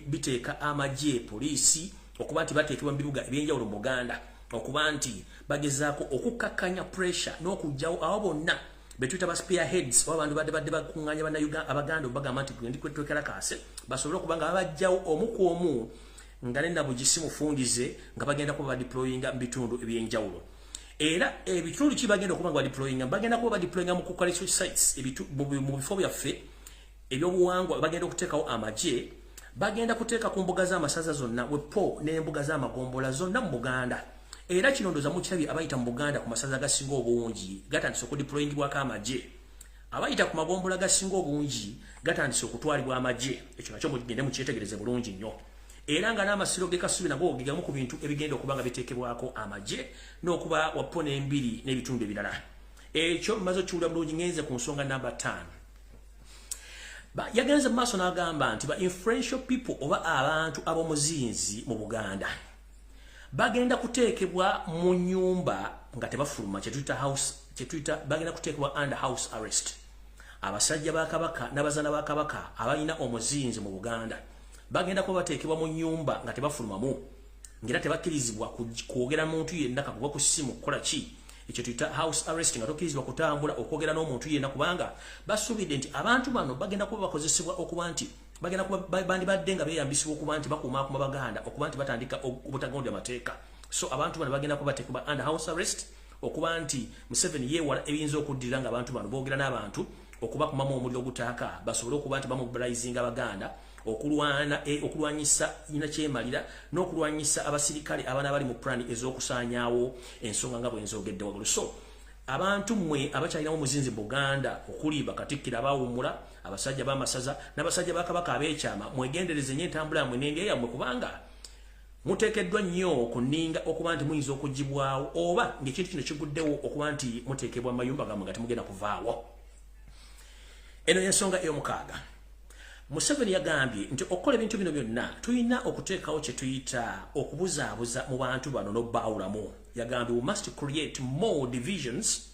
biteeka amagye poliisi okuba nti bateekebwa mu bibuga ebyenjawulo mu Buganda okuba nti bagezaako okukakkanya pressure n'okugjawo abo bonna betuyita ba spearheads oba abantu badde bakuŋŋaanya Abaganda bagamba nti tugende twekalakaase basobole okuba nga babajjawo omu ku omu nga nena bugisimufungize nga bagenda kuba badeployinga mu bitundu ebyenjawulo era ebitundu ki bagenda okuba nga badeployinga bagenda kuba badeployinga mu cultural sites mu bifo byaffe ebyobuwangwa bagenda okuteekawo amagye bagenda kuteeka ku mbuga z'amasaza zonna wepo n'embuga z'amagombola zonna mu Buganda era kino ndooza mukirabye abayita mu Buganda ku masaza gasinga obungi gatandise okudeployingibwako amagye abayita ku magombola gasinga obungi gatandise okutwalibwa amagye ekyo nakyo mugende mukyetegereze bulungi nnyo era nga n'amasiro g'ekasubi nago gegamu ku bintu ebigenda okuba nga biteekebwako amagye n'okuba wapo n'embiri n'ebitundu ebirala. Ekyo mmaze okiwulira bulungi ngenze ku nsonga namba 5. Yagenze mu maaso n'agamba nti ba influential people oba abantu ab'omuzinzi mu Buganda bagenda kuteekebwa mu nnyumba nga tebafuluma kyetuyita bagenda kuteekebwa under house arrest. Abasajja ba Kabaka n'abazaana ba Kabaka abalina omuzinzi mu Buganda bagenda kuba bateekebwa mu nnyumba nga tebafulumamu ngira tebakkirizibwa kwogera muntu yenna kakuba ku ssimu kukola ki ekyo tuyita house arrest nga tokkirizibwa kutambula okwogera n'omuntu yenna kubanga basuubidde nti abantu bano bagenda kuba bakozesebwa okuba nti bagenda kuba bandibadde nga beeyambisibwa okuba nti bakuumaakuma baganda okuba nti batandika obutagondya amateeka so abantu bano bagenda kuba bateekebwa under house arrest okuba nti Museveni yeewala ebiyinza okuddirira nga abantu bano boogera n'abantu okubakumamu omuliro ogutaaka basobole okuba nti bamobilizinga abaganda okulwanyisa nyina kyemalira n'okulwanyisa abasirikale abaana bali mu plani ez'okusaanyaawo ensonga nga bwenzogedde waggulu so abantu mmwe abakyalinamu muzinzi mu Buganda okuli bakatikkira abaawummula abasajja b'amasaza n'abasajja ba Kabaka ab'ekyama mwegendereze nnyo entambula yammwe n'endya yammwe kubanga muteekeddwa nnyo okuninga okuba nti muyinza okugibwawo oba ng'ekintu kino kiguddewo okuba nti muteekebwa mu mayumba gammwe nga temugenda kuvaawo. Eno y'ensonga ey'omukaaga. Museveni yagambye nti okukola ebintu bino byonna tulina okuteekawo kye tuyita okubuzaabuza mu bantu bano n'obbaawulamu. Yagambye we must create more divisions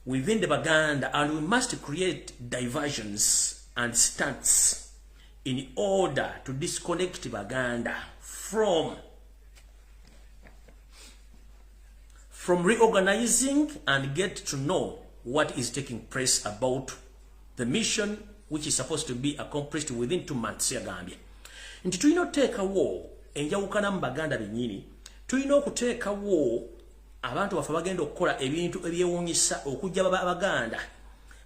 within the Baganda and we must create diversions and stunts in order to disconnect Baganda from reorganizing and get to know what is taking place about the mission which is supposed to be accomplished within 2 months. Yagambye nti tulina okuteekawo enjawukana mu Baganda bennyini, tulina okuteekawo abantu baffe bagenda okukola ebintu ebyewuunyisa okujja Abaganda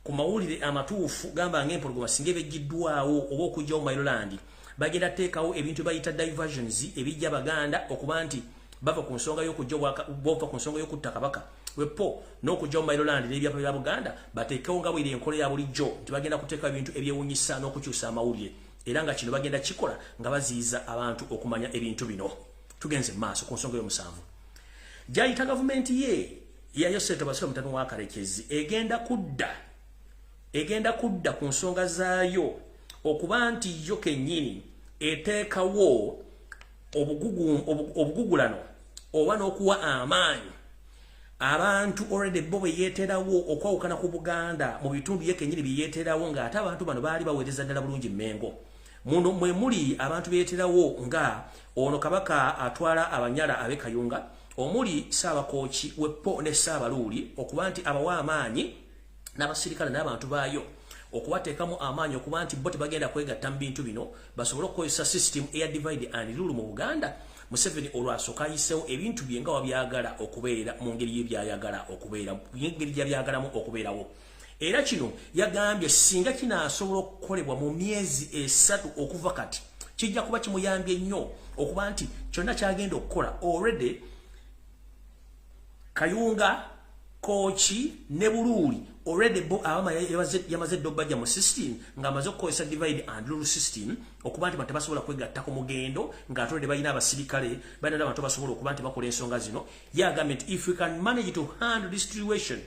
ku mawulire amatuufu gamba ng'empologoma singa ebeggiddwawo oba okujja mu Maryland bagenda teekawo ebintu bayita diversions ebijja Baganda okuba nti bava ku nsonga y'okutta Kabaka wepo n'okujja mu Maryland n'ebyapa bya Buganda bateekawo nga bwiri enkola ya bulijjo nti bagenda kuteeka ebintu ebyewuunyisa n'okukyusa amawulire era nga kino bagenda kikola nga baziyiza abantu okumanya ebintu bino. Tugenze maaso ku nsonga y'omusanvu gyayita gavumenti ya Yosef Basiro mutano wa Karekezi egenda kudda ku nsonga zaayo okuba nti yo kennyini eteekawo obugugulano oba n'okuwa amaanyi abantu already bo beyeeterawo okwawukana ku Buganda mu bitundu ye kennyini byeyeeterawo ng'ate abantu bano baali baweereza ddala bulungi Mmengo muno mwe muli abantu beyeeterawo nga ono Kabaka atwala Abanyala ab'e Kayunga omuli Ssaabakooki Weppo ne Ssaabaluuli okuba nti abawa amaanyi n'abasirikale n'abantu baayo okubateekamu amaanyi okuba nti bo tebagenda kwegatta mu bintu bino basobole okukozesa system eya divide and rule mu Buganda. Museveni olwasooka ayiseewo ebintu bye nga wabyagala okubeera mu ngeri yebyayagala okubeera ngeri gyabyagalamu okubeerawo era kino yagambye singa kinaasobola okukolebwa mu myezi 3 okuva kati kijja kuba kimuyambye nnyo okuba nti kyonna kyagenda okukola already Kayunga Kooki ne Buluuli already bo abama yamaze dobajja mu system nga amaze okukozesa divide and rule system okuba nti batabasobola kwegatta ku mugendo nga atolede balina abasirikale balina abantu basobola okuba nti bakola ensonga zino. Yagambye nti if we can manage to handle this situation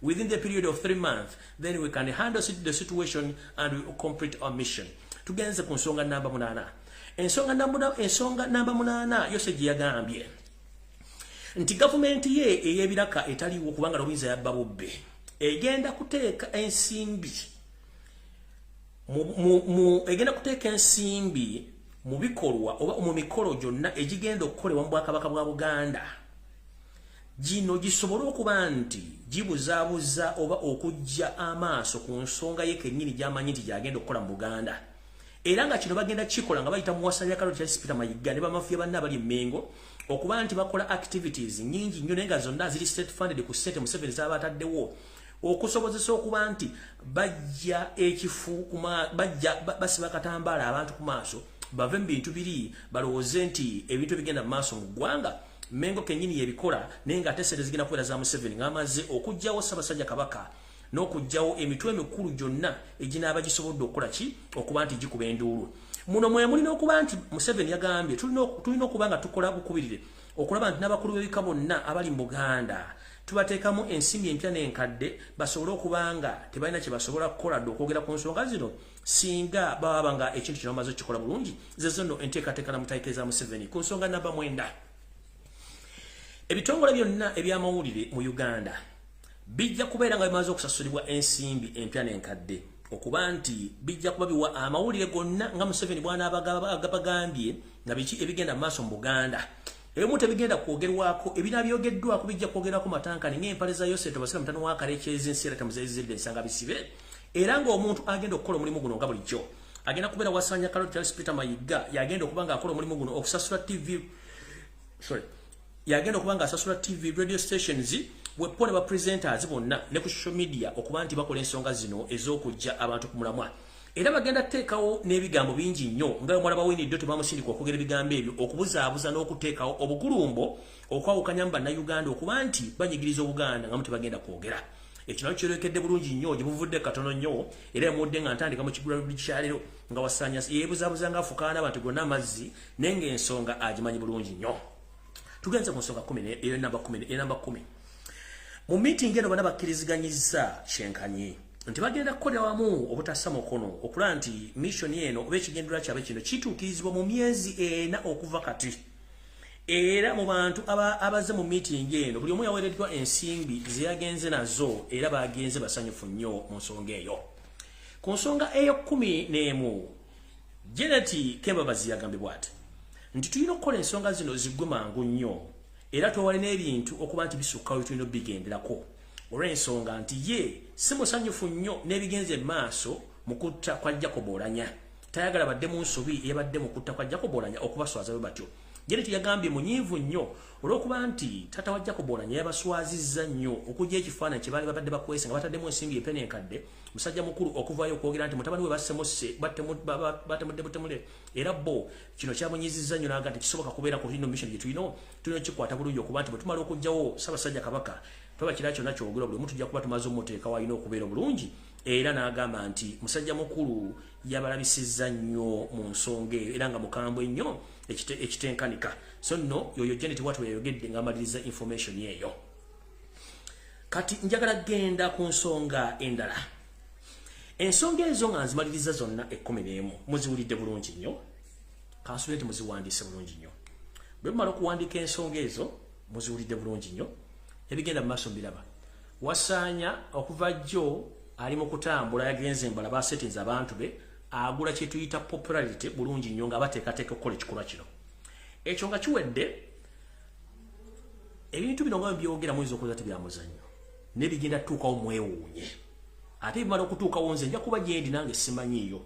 within the period of 3 months then we can handle the situation and we complete our mission. Tugenze ku nsonga namba 8. Ensonga namba 8 yose gye yagambye nti gavumenti ye ey'ebiraka etaliwo kubanga Lobinza yabba bubbe egenda kuteeka ensimbi mu bikolwa oba mu mikolo gyonna egigenda okukolebwa mu Bwakabaka bwa Buganda gino gisobole okuba nti gibuzaabuza oba okujja amaaso ku nsonga ye kennyini gy'amanyi nti gyagenda okukola mu Buganda era nga kino bagenda kikola nga bayita mu wasanya Kaloti Charles Peter Mayiga ne bamafiya banna abali Mmengo okuba nti bakola activities nyingi nnyo nenga zonna ziri state funded ku state Museveni z'abataddewo okusobozesa okuba nti bajja ekifu basiba katambaala abantu ku maaso bave mu bintu biri balowooze nti ebintu bigenda mu maaso mu ggwanga. Mmengo kennyini yebikola naye nga ate sente zigenda kubeera za Museveni ng'amaze okugjawo Ssaabasajja Kabaka n'okugjawo emitwe emikulu gyonna eginaaba gisobodde okukola ki okuba nti gikuba enduulu. Muno mwe mulina okuba nti Museveni yagambye tulina okuba nga tukola bukubirire okulaba nti n'abakulu b'ebika bonna abali mu Buganda tubateekamu ensimbi empya n'enkadde basobole okuba nga tebalina kye basobola kukola dde okwogera ku nsonga zino singa baba nga ekintu kino bamaze okukikola bulungi. Zezo nno enteekateeka na mutayiikiriza Museveni. Ku nsonga namba 9 ebitongole byonna eby'amawulire mu Uganda bijja kubeera nga bimaze okusasulibwa ensimbi empya n'enkadde okuba nti bijja kuba biwa amawulire gonna nga Museveni bw'anaabagambye na biki ebigenda maaso mu Buganda ebimu tebigenda kwogerwako ebina byogeddwako bijja kwogerako matanka ng'empale za Yoseto basira mutano wa Kalekyezi ensira tamuzezidde ensanga bisibe era ng'omuntu agenda okukola omulimu guno nga bulijjo agenda kubeera wasanya Kaloti Charles Peter Mayiga yagenda okubanga akola omulimu guno okusasula yagenda okubanga asasula TV radio stations wepone ba presenters bonna ne ku social media okuba nti bakola ensonga zino ez'okujja abantu ku mulamwa era bagenda teekawo n'ebigambo bingi nnyo nga omwana bawinidde tebamusindika okwogera ebigambo ebyo okubuzaabuza n'okuteekawo obugulumbo okwawukanya mu bannayuganda okuba nti banyigiriza Obuganda nga mutebagenda kwogera ekyo nakyo kyerekedde bulungi nnyo gye buvudde katono nnyo era emudde nga ntandika mu kigula kyalero nga wasanya yeebuzaabuza nga afukaana abantu gonna amazzi naye ng'ensonga agimanyi bulungi nnyo tugenze ku nsonga 10 eyo namba 10 mu meeting eno bana bakkiriziganyizza kyenkanyi nti bagenda kukolera wamu obutassa mukono okulaba nti mission eno oba ekigendererwa kyabe kino kituukirizibwa mu myezi 4 okuva kati era mu bantu abaze mu meeting eno buli omu yaweereddwa ensimbi ze yagenze nazo era bagenze basanyufu nnyo mu nsonga eyo ku nsonga eyo 11 Janet Kembabazi yagambye bw'ati nti tulina okukola ensonga zino ziggwe mangu nnyo era twewale n'ebintu okuba nti bisukkayo tulina obigenderako olw'ensonga nti ye si musanyufu nnyo n'ebigenze maaso mu kutta kwa Jacob Oulanya tayagala badde mu nsobi yabadde mu kutta kwa Jacob Oulanya okubaswaza bwe batyo Janet yagambye munyiivu nnyo olw'okuba nti tata wa Jacob Oulanya yabaswazizza nnyo okujja ekifaananyi kye baali babadde bakwese nga bataddemu ensimbi epene enkadde musajja mukulu okuvayo okwogera nti mutabani we bassemuse batemudde era bo kino kyamunyizizza nnyo naga nti kisoboka kubeera ku ino mission gye tulina kikwata bulungi okuba nti bwe tumala okugjawo Ssaabasajja Kabaka toba kira kyonna kyogera buli omu tujja kuba tumaze omuteeka walina okubeera obulungi era n'agamba nti musajja mukulu yabalabisizza nnyo mu nsonga eyo era nga mukambwe nnyo ekitenkanika so nno yoyo Janet watu yayogedde ng'amaliriza information yeyo kati njagala genda ku nsonga endala ensonga ezo nga nzimaliriza zonna 11 muziwulidde bulungi nnyo kansule nti muziwandiise bulungi nnyo bwe mumala okuwandiika ensonga ezo muziwulidde bulungi nnyo ebigenda mu maaso mbiraba wasaanya okuva jjo ali mu kutambula yagenze mbala basetinza abantu be agula kye tuyita popularity bulungi nnyo nga bateekateeka okukola ekikolwa kino ekyo nga kiwedde ebintu bino nga byogera muyinza okuza tibyamuzannyo nebigenda tutuukawo mwewuunye ate bimala okutuukawo nze nja kuba gyendi nange simanyiiyo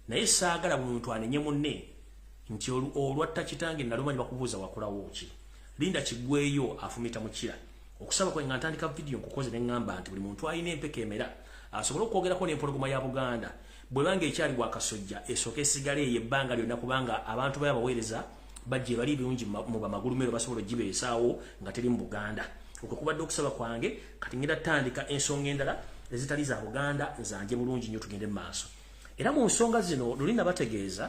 naye saagala buli muntu anenye munne nti olwatta kitange nalumanyi bakubuuza wakolawo ki linda kiggweeyo afumita mukira okusaba kwe nga ntandika vidiyo nkukoze ne ngamba nti buli muntu alina empeka emera asobole okwogerako n'empologoma ya Buganda bwe banga ekyali bwakasojja esooka esigale eyo ebbanga lyonna kubanga abantu bayabaweereza bajje bali birungi mu bamagulumero basobola ogibeesaawo nga teri mu Buganda okwo kubadde okusaba kwange kati ngenda tandika ensonga endala ezitali za Buganda nzanje bulungi nnyo tugende mu maaso era mu nsonga zino lulina bategeeza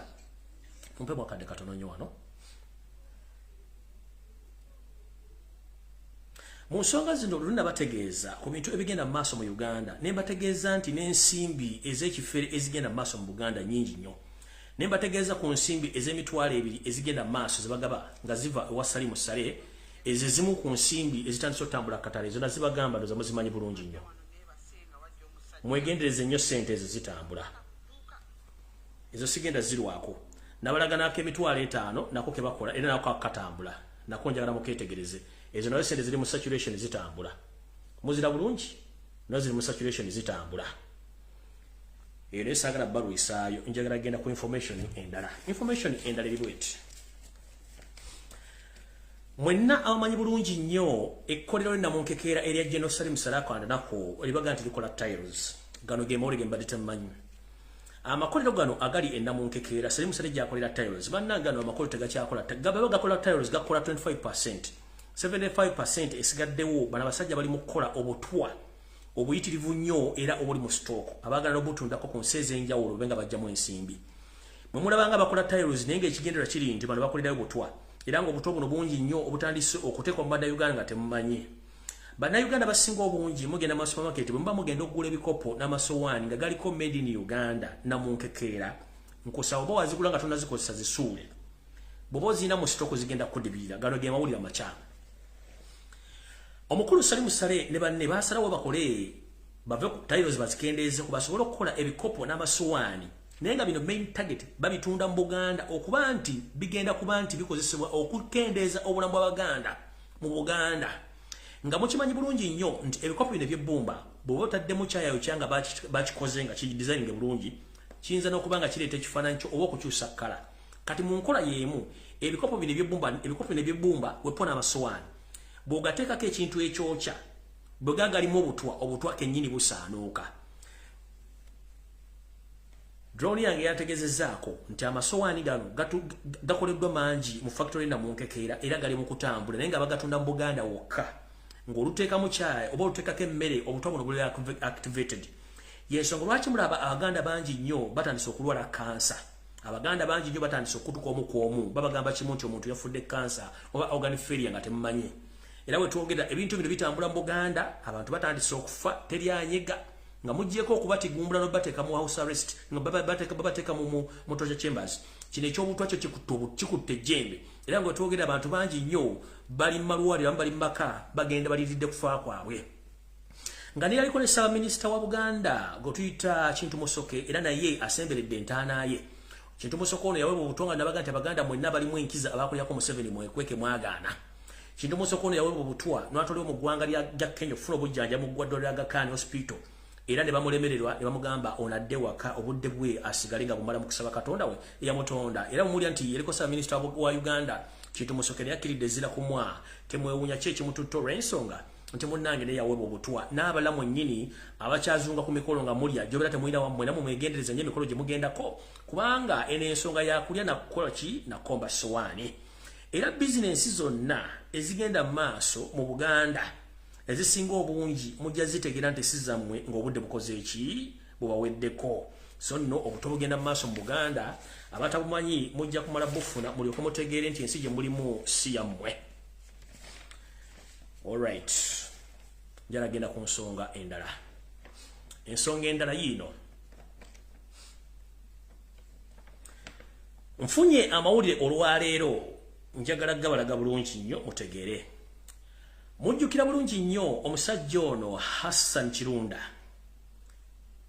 mumpe mwakadde katono nnyo wano mu nsonga zino lulina bategeeza ku bintu ebigenda mu maaso mu Uganda ne mbategeeza nti n'ensimbi ez'ekifere ezigenda mu maaso mu Buganda nnyingi nnyo ne mbategeeza ku nsimbi ez'emitwalo 2 ezigenda mu maaso zibagaba nga ziva ewa Salimu Sale ezo zimu ku nsimbi ezitandise otambula katale zonna zibagamba ndoza muzimanyi bulungi nnyo mwegendereze nnyo ssente ezo zitambula ezo sigenda zirwako nabalaganako emitwalo 5 nako ke bakola era nako katambula nako njagala muketegereze ezo nazo sente ziri mu saturation zitambula muzira bulungi nazo ziri mu saturation zitambula era esagala balu isaayo njagala genda ku information endala eri bweti mwenna abamanyi bulungi nnyo ekkolero linnamunkekeera erya General Salim Salako nako libaga nti likola tiles gano ge mawulire mbadde temumanyi amakolero gano agali ennamunkekeera Salim Salako gyakolera tiles bannanga gano amakolero tegakyakola gaba gakola tiles gakola 25%. 75% esigaddewo bana basajja bali mu kukola obutwa obuyitirivu nnyo era obuli mu stock abagala obutundako ku nseze enjawulo benga bajjamu ensimbi mwe mulabanga bakola tiles naye ekigendera kiri nti bano bakolerayo butwa era ng'obutwa buno bungi nnyo obutandise okuteekwa mu bannayuganda nga temumanyi bannayuganda basinga obungi mugenda mu supermarket bwe muba mugenda okugula ebikopo n'amasowaani nga galiko made in Uganda namunkekeera nkusaba oba wazigula nga tonnazikozesa zisuule bw'oba ozirina mu stock zigenda kudibirira gano ge mawulire amakyamu omukulu Salimu Sale ne banne basalawo bakole bave ku tiles bazikendeeze ku basobole okukola ebikopo n'amasowaani Nenga bino main target babitunda mu Buganda okuba nti bigenda kuba nti bikozesebwa okukendeeza obulamu bw'Abaganda mu Buganda. Nga mukimanyi bulungi nnyo nti ebikopo bino eby'ebbumba bw'oba otaddemu kyayayo kyanga bakikoze nga kidizayininge bulungi kiyinza n'okuba nga kireeta ekifaananyi kyo oba okukyusa kkala. Kati mu nkola y'emu ebikopo bino eby'ebbumba wepona amasowaani bw'ogateekako ekintu ekyokya bwe galimu obutwa kennyini busaanuuka. Drone yange yategezezaako nti amasowaani gano gakoleddwa mangi mu factory Namunkekeera era gali mu kutambula naye nga bagatunda mu Buganda wokka. Ng'oluteekamu kyayi oba oluteekako emmere obutwa buno buli activated. Yensonga lwaki mulaba Abaganda bangi nnyo batandise okulwala kansa. Abaganda bangi nnyo batandise okutuka omu ku omu babagamba kimu nti omuntu yafudde kansa oba organ failure nga temumanyi. Era bwe twogera ebintu bino bitambula mu Buganda abantu batandise okufa teryanyega nga mujjeko okubatigumbula n'obateeka mu house arrest nga babateeka mu torture chambers. Kino ekyobutwa kyo kikutte ejjembe era nga twogera abantu bangi nnyo bali mu malwaliro bali mu maka bagenda baliridde kufa kwabwe. Nga nira aliko ne Ssaabaminisita wa Buganda gwe tuyita Kintu Musoke era naye asemberedde entaana ye. Kintu Musoke ono yaweebwa obutonga nabaga nti Abaganda mwenna balimu enkiza abakulyako Museveni mwekweke mwagaana. Kintu Musoke ono yaweebwa obutwa n'atwalibwa mu ggwanga lya Kenya okufuna obujjanjabi mu ggwaddiro lya Aga Khan Hospital. Era ne bamulemererwa ne bamugamba onadde waka obudde bwe asigale nga bumala mu kusaba Katonda we eyamutonda. Era mumulya nti yaliko Ssaabaminisita wa Uganda Kintu Musoke yakkiridde ezira kumwa temwewuunya ki ekimututta olw'ensonga nti munnange naye yaweebwa obutwa n'abalamu nnyini abakyazunga ku mikolo nga mulya gyobera temulina wammwe namwe mwegendereza nnyo emikolo gye mugendako kubanga eno ensonga yakulya nakukola ki nakomba sowaani. Era bizinensi zonna ezigenda mu maaso mu Buganda ezisinga obungi mujja zitegeera nti si zammwe ng'obudde bukoze eki bubaweddeko. So nno obuto bugenda mu maaso mu Buganda abatabumanyi mujja kumala bufuna mulyoke mutegeere nti ensi gye mulimu si yammwe. Alright. Njala genda ku nsonga endala. Ensonga endala yiino. Nfunye amawulire olwaleero njagala gabalaga bulungi nnyo mutegeere. Mujjukira bulungi nnyo omusajja ono Hassan Kirunda.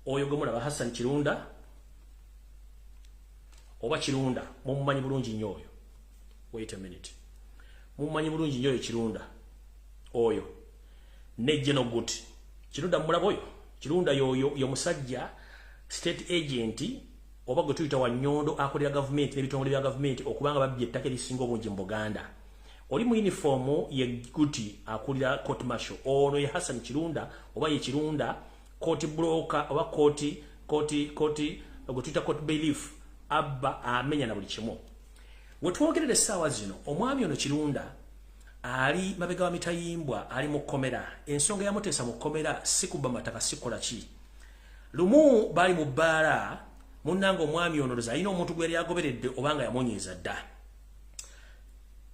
Oyo gwe mulaba Hassan Kirunda oba Kirunda mumumanyi bulungi nnyo oyo. Wait a minute. Mumumanyi bulungi nnyo oyo Kirunda. Oyo nejje no good. Kirunda mulaba oyo. Kirunda yo musajja state agent oba gwe tuyita wa Nyondo akolera government n'ebitongole bya government okubanga babbye ettaka erisinga obungi mu Buganda. Oli mu uniform ye Guti akulira court martial. Ono ye Hassan Kirunda oba ye Kirunda court broker oba court ogutuyita court bailiff abba amenya na buli kimu. Wetwogerera essaawa zino omwami ono Kirunda ali mabega wa mitayimbwa ali mu komera. Ensonga yamuteesa mu komera si kuba mataka sikola ki. Lumu bali mu bbaala munnanga omwami ono loza alina omuntu gwe yali agoberedde obanga yamonyeeza dda.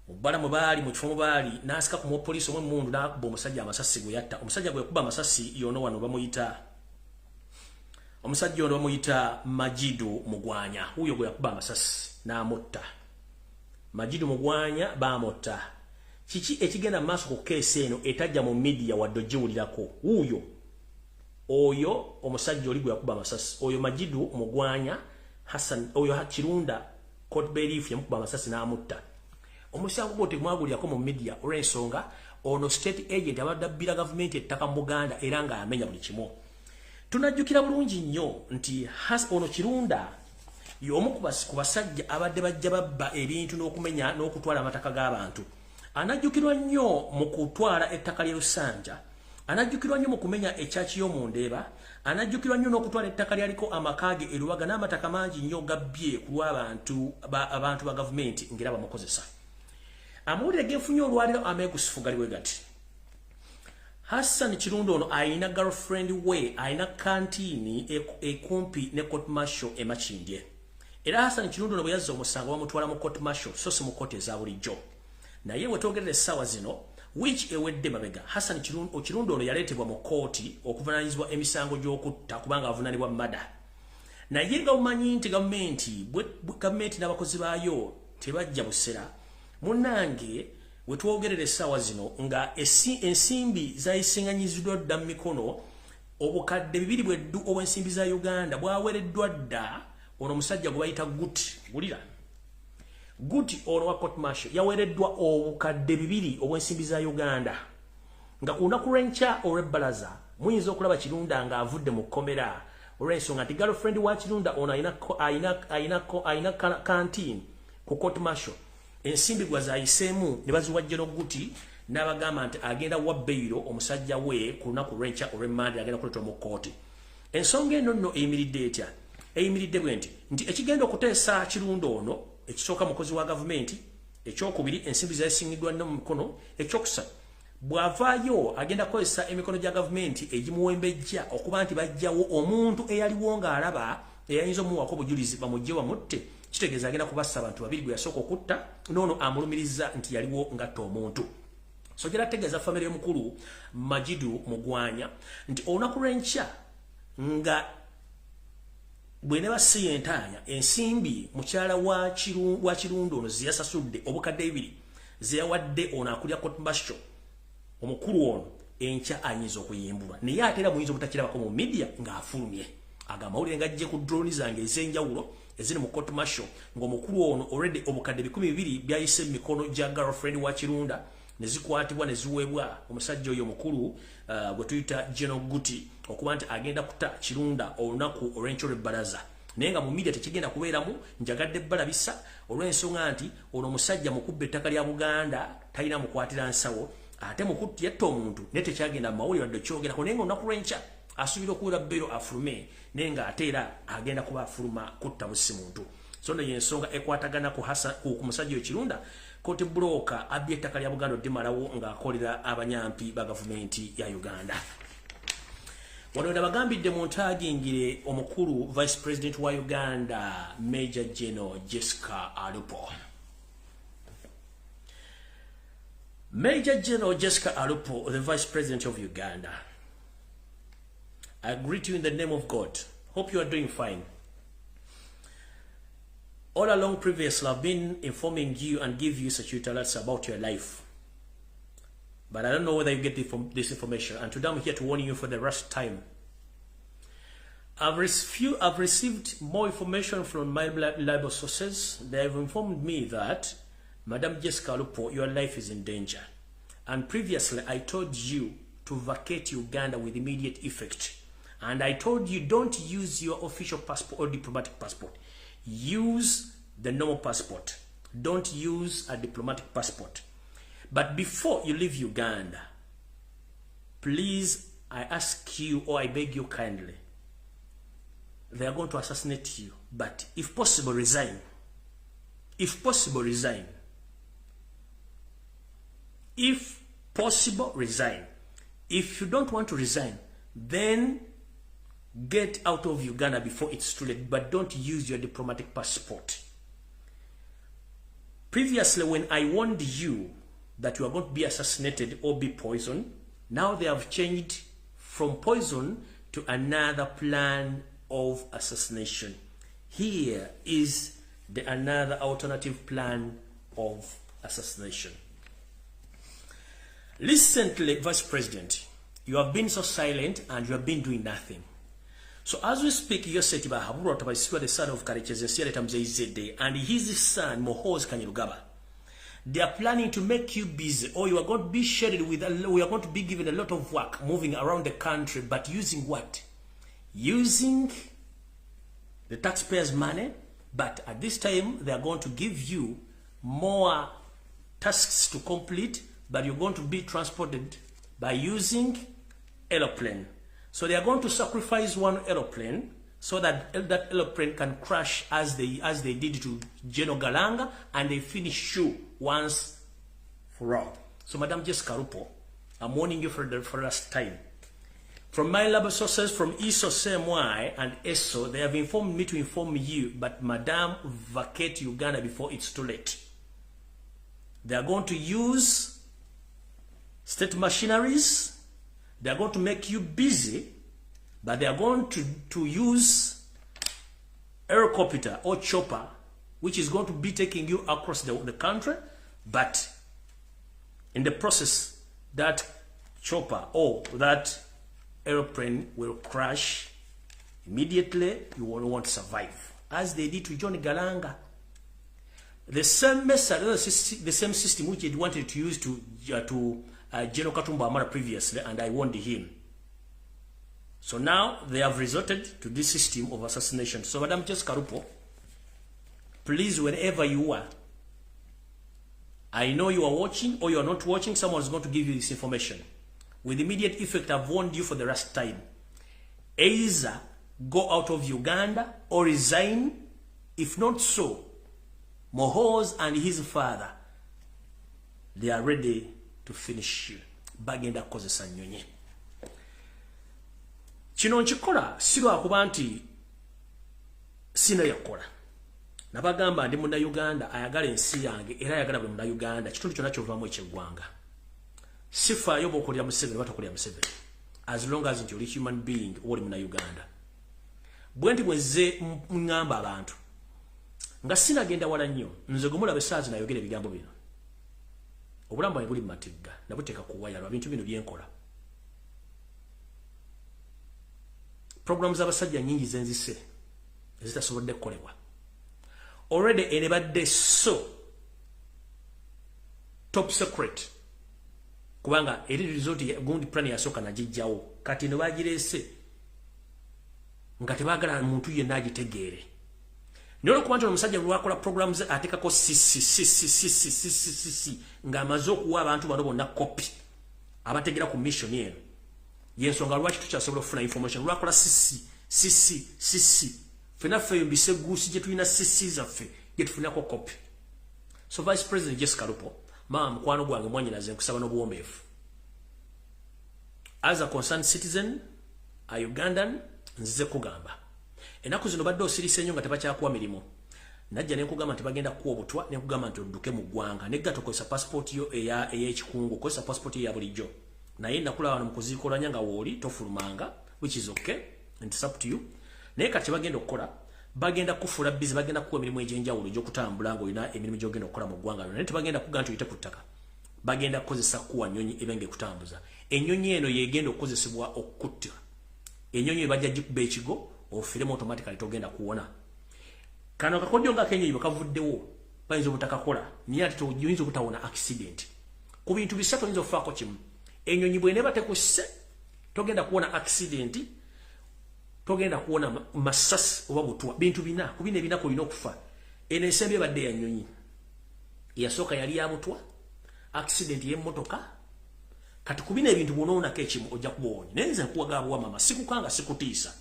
Mu bbaala mwe baali mu kifo mwe baali n'asika ku mupoliisi omwe mundu n'akuba omusajja amasasi gwe yatta. Omusajja gwe yakuba amasasi yono wano bamuyita omusajja ono bamuyita Majidu Mugwanya. Huyo gwe yakuba amasasi n'amutta. Majidu Mugwanya bamutta. Kiki ekigenda maaso ku keesi eno etajja mu media wadde ogiwulirako. Huyo oyo omusajja oli gwe yakuba amasasi oyo Majidu Mugwanya Hassan oyo Kirunda court bailiff yamukuba amasasi n'amutta. Omusango gwo temwagulirako mu media olw'ensonga ono state agent abadabbira government ettaka mu Buganda era nga amenya buli kimu. Tunajjukira bulungi nnyo nti ono Kirunda y'omu ku basajja abadde bajja babba ebintu n'okumenya n'okutwala amataka g'abantu. Anajjukirwa nnyo mu kutwala ettaka lya Lusanja. Anajjukirwa nnyo mu kumenya ekyaki y'omundeeba. Anajjukirwa nnyo n'okutwala ettaka lyaliko amakaage eruwaga n'amataka mangi nnyo gabbye ku lw'abantu ba gavumenti ngera bamukozesa. Amawulire genfunye olwaliro ameegusifu gali bwe gati. Hassan Kirunda ono ayina girlfriend we ayina kantiini ekumpi ne court martial e Makindye. Era Hassan Kirunda ono bwe yazza omusango bamutwala mu court martial so si mu kooti eza bulijjo. Naye wetwogerera essaawa zino which ewedde mabega Hassan Kirunda ono yaleetebwa mu kooti okuvunaanyizibwa emisango gy'okutta kubanga avunaanibwa mada. Naye nga bumanyi nti gavumenti n'abakozi baayo tebajja busera. Munnange wetwogerera essaawa zino nga ensimbi zayisinganyiziddwa dda mu mikono obukadde 2 bweddu obw'ensimbi za Uganda bwaweereddwa dda ono musajja gwe bayita Guti gulira Guti ono wa court martial yawereddwa obukadde 2 obw'ensimbi za Uganda nga ku lunaku lw'enkya olw'ebbalaza muyinza okulaba Kirunda nga avudde mu kkomera olw'ensonga nti girlfriend wa Kirunda ono ayina canteen ku court martial ensimbi gwa zayiseemu ne baziwajja n'Oguti n'abagamba nti agenda wa beyiro omusajja we ku lunaku lw'enkya olw'emmande agenda kuleetwa mu kooti. Ensonga eno nno eyimiridde etya? Eyimiridde bwe nti ekigenda okuteesa Kirunda ono ekisooka mukozi wa gavumenti, ekyokubiri ensimbi zayisingiddwa nno mu mikono, ekyokusatu bw'avaayo agenda kukozesa emikono gya gavumenti egimuwembejja okuba nti bajjawo omuntu eyaliwo ng'alaba eyayinza omuwako obujulizi bamugye bamutte, kitegeeza agenda kubassa abantu 2 gwe yasooka okutta n'ono amulumiriza nti yaliwo ngatta omuntu. So gera tegeeza famire y'omukulu Majidu Mugwanya nti olunaku lw'enkya nga bwene basiye entaanya ensimbi mukyala wa Kirunda ono ziyasasudde obukadde 2 zeyawadde ono akulya court martial omukulu ono enkya ayinza okuyimbulwa naye ate era muyinza obutakirabako mu media ng'afulumye agamawulire ng'ajje ku drone zange ez'enjawulo eziri mu court martial ng'omukulu ono already obukadde 12 byayise mu mikono gya girlfriend wa Kirunda ne zikwatibwa ne ziweebwa omusajja oyo omukulu gwe tuyita General Guti okuba nti agenda kuta Kirunda olunaku olw'enkya olw'ebbalaza naye nga mu media tekigenda kubeeramu njagadde balabisa olw'ensonga nti ono omusajja mukubba ettaka lya Buganda talina mukwatira nsawo ate mukutti yatta omuntu naye tekyagenda mu mawulire wadde kyogerako naye nga olunaku lw'enkya asuubira okuwera bero afulume naye ng'ate era agenda kuba afuluma kutta busi muntu. So nno y'ensonga ekwatagana ku musajja oyo Kirunda kooti bulooka abbye ettaka lya Buganda oddimalawo ng'akolera abanyampi ba gavumenti ya Uganda. Wano nabagambidde mu ntaagingire omukulu Vice President wa Uganda Major General Jessica Alupo. Major General Jessica Alupo, the Vice President of Uganda. I greet you in the name of God. Hope you are doing fine. All along previously, I've been informing you and give you such alerts about your life. But I don't know whether you get this information. And today I'm here to warn you for the last time. I've received more information from my reliable sources. They have informed me that Madam Jessica Alupo, your life is in danger. And previously, I told you to vacate Uganda with immediate effect. And I told you don't use your official passport or diplomatic passport. Use the normal passport. Don't use a diplomatic passport. But before you leave Uganda, please, I ask you or I beg you kindly, they are going to assassinate you. But if possible, resign. If possible, resign. If possible, resign. If you don't want to resign, then get out of Uganda before it's too late, but don't use your diplomatic passport. Previously, when I warned you that you are going to be assassinated or be poisoned, now they have changed from poison to another plan of assassination. Here is another alternative plan of assassination. Recently, Vice President, you have been so silent and you have been doing nothing. So as we speak, Yosetiba Haburo Tabaisiwa, the son of Karechezesiere Tamzeizede, and his son, Mohoz Kanyarugaba, they are planning to make you busy, or you are going to be shared with, we are going to be given a lot of work moving around the country, but using what? Using the taxpayers' money, but at this time, they are going to give you more tasks to complete, but you're going to be transported by using aeroplane. So they are going to sacrifice one aeroplane so that that aeroplane can crash as they did to General Galanga, and they finish you once for all. So Madam Jessica Alupo, I'm warning you for the last time. From my lab sources from ESO, CMY, and ESO, they have informed me to inform you, but Madam, vacate Uganda before it's too late. They are going to use state machineries. They are going to make you busy, but they are going to use helicopter or chopper, which is going to be taking you across the country, but in the process, that chopper or that airplane will crash immediately. You won't want to survive. as they did to John Galanga. The same method, the same system which he wanted to use to General Katumba Amara previously, and I warned him. So now they have resorted to this system of assassination. So Madam Jessica Rupo, please, wherever you are, I know you are watching or you are not watching, someone is going to give you this information. With immediate effect, I've warned you for the last time. Either go out of Uganda or resign. If not so, Mohoz and his father, they are ready to finish you. Bagenda kozesa nnyonyi. Kino nkikola sirwa akuba nti sina yakola. Nabagamba ndi muna Uganda ayagala ensi yange era ayagala bwe muna Uganda kitundu kyonna kyovaamu eky'eggwanga. Sifaayo bw'okolera Museveni batakolera Museveni. As long as you're a human being oli muna Uganda. Bwenti bwenze ngamba abantu. Nga sinagenda wala nnyo nze gumulabe saazi nayogera ebigambo bino. Obulamu bwange buli matigga nabuteeka ku waya lwa bintu bino byenkola. Programs z'abasajja nnyingi zenzise ezitasobodde kukolebwa. Already enebadde so top secret kubanga eri result gundi plan yasooka nagijjawo kati ne bagirese nga tebaagala muntu yenna agitegeere. Nolo kubantu omusajja lwakola programs atekako sisi nga amaze okuwa abantu bano bonna copy abategera ku mission eno yensonga lwaki tukyasobola okufuna information lwakola sisi fena fe mbise gusi gye tulina sisi zaffe gye tufunako copy. So Vice President Jessica Rupo, mama mukwano gwange mwanyinaze nkusaba n'obuwombeefu. As a concerned citizen, a Ugandan, nzize kugamba. Enaku zino badde osirise nnyo nga tebakyakuwa mirimu. Najja ne nkugamba nti bagenda kuwa obutwa ne nkugamba nti odduke mu ggwanga. Ne gato kozesa passport yo ey'ekikungu, kozesa passport yo ya bulijjo. Naye nakula wano mu kuziikolanya nga wooli tofulumanga, which is okay, and it's up to you. Naye kati bagenda okukola, bagenda kufuula busy, bagenda kuwa emirimu egy'enjawulo egy'okutambula ng'olina emirimu gy'ogenda okukola mu ggwanga. Naye tebagenda kugamba nti oyite ku ttaka. Bagenda kukozesa kuwa nnyonyi ebenge kutambuza. Ennyonyi eno yegenda okukozesebwa okutta. Ennyonyi ebajja gikuba ekigo ofiremu automatically togenda kuwona. Kano kakodyo nga Kenya ibo kavuddewo bayinza obutakakola naye ate toyinza obutawona accident. Ku bintu bisatu oyinza okufaako kimu. Ennyonyi bw'eneba tekusse togenda kuwona accident, togenda kuwona masasi oba butwa. Bintu bina ku bino ebinako olina okufa. Eno ensembe ebadde ya nnyonyi. Eyasooka yali ya butwa, accident y'emmotoka. Kati ku bino ebintu bw'onoonako ekimu ojja kuba owonye. Naye nze nkuwaga bwa mama sikukanga sikutiisa.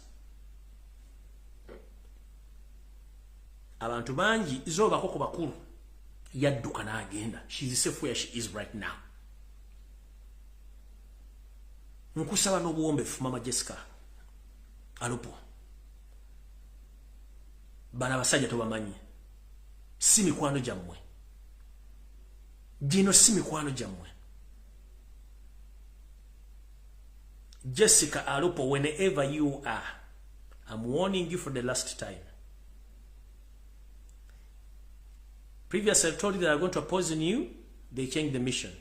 Abantu bangi zoobako ku bakulu yadduka n'agenda. She is safe where she is right now. Nkusaba n'obuwombeefu mama Jessica Alupo. Bana abasajja tobamanyi. Si mikwano gyammwe. Gino si mikwano gyammwe. Jessica Alupo, whenever you are, I'm warning you for the last time. Previously, I told you that I'm going to poison you. They changed the mission.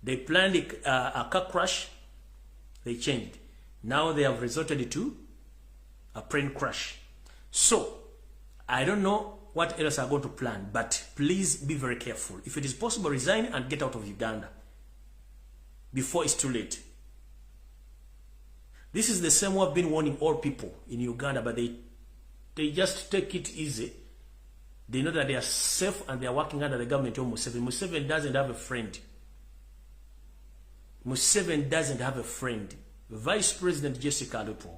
They planned a car crash. They changed. Now they have resorted to a plane crash. So, I don't know what else are going to plan, but please be very careful. If it is possible, resign and get out of Uganda before it's too late. This is the same way I've been warning all people in Uganda, but they just take it easy. They know that they are safe and they are working under the government of Museveni. Museveni doesn't have a friend. Museveni doesn't have a friend. Vice President Jessica Alupo.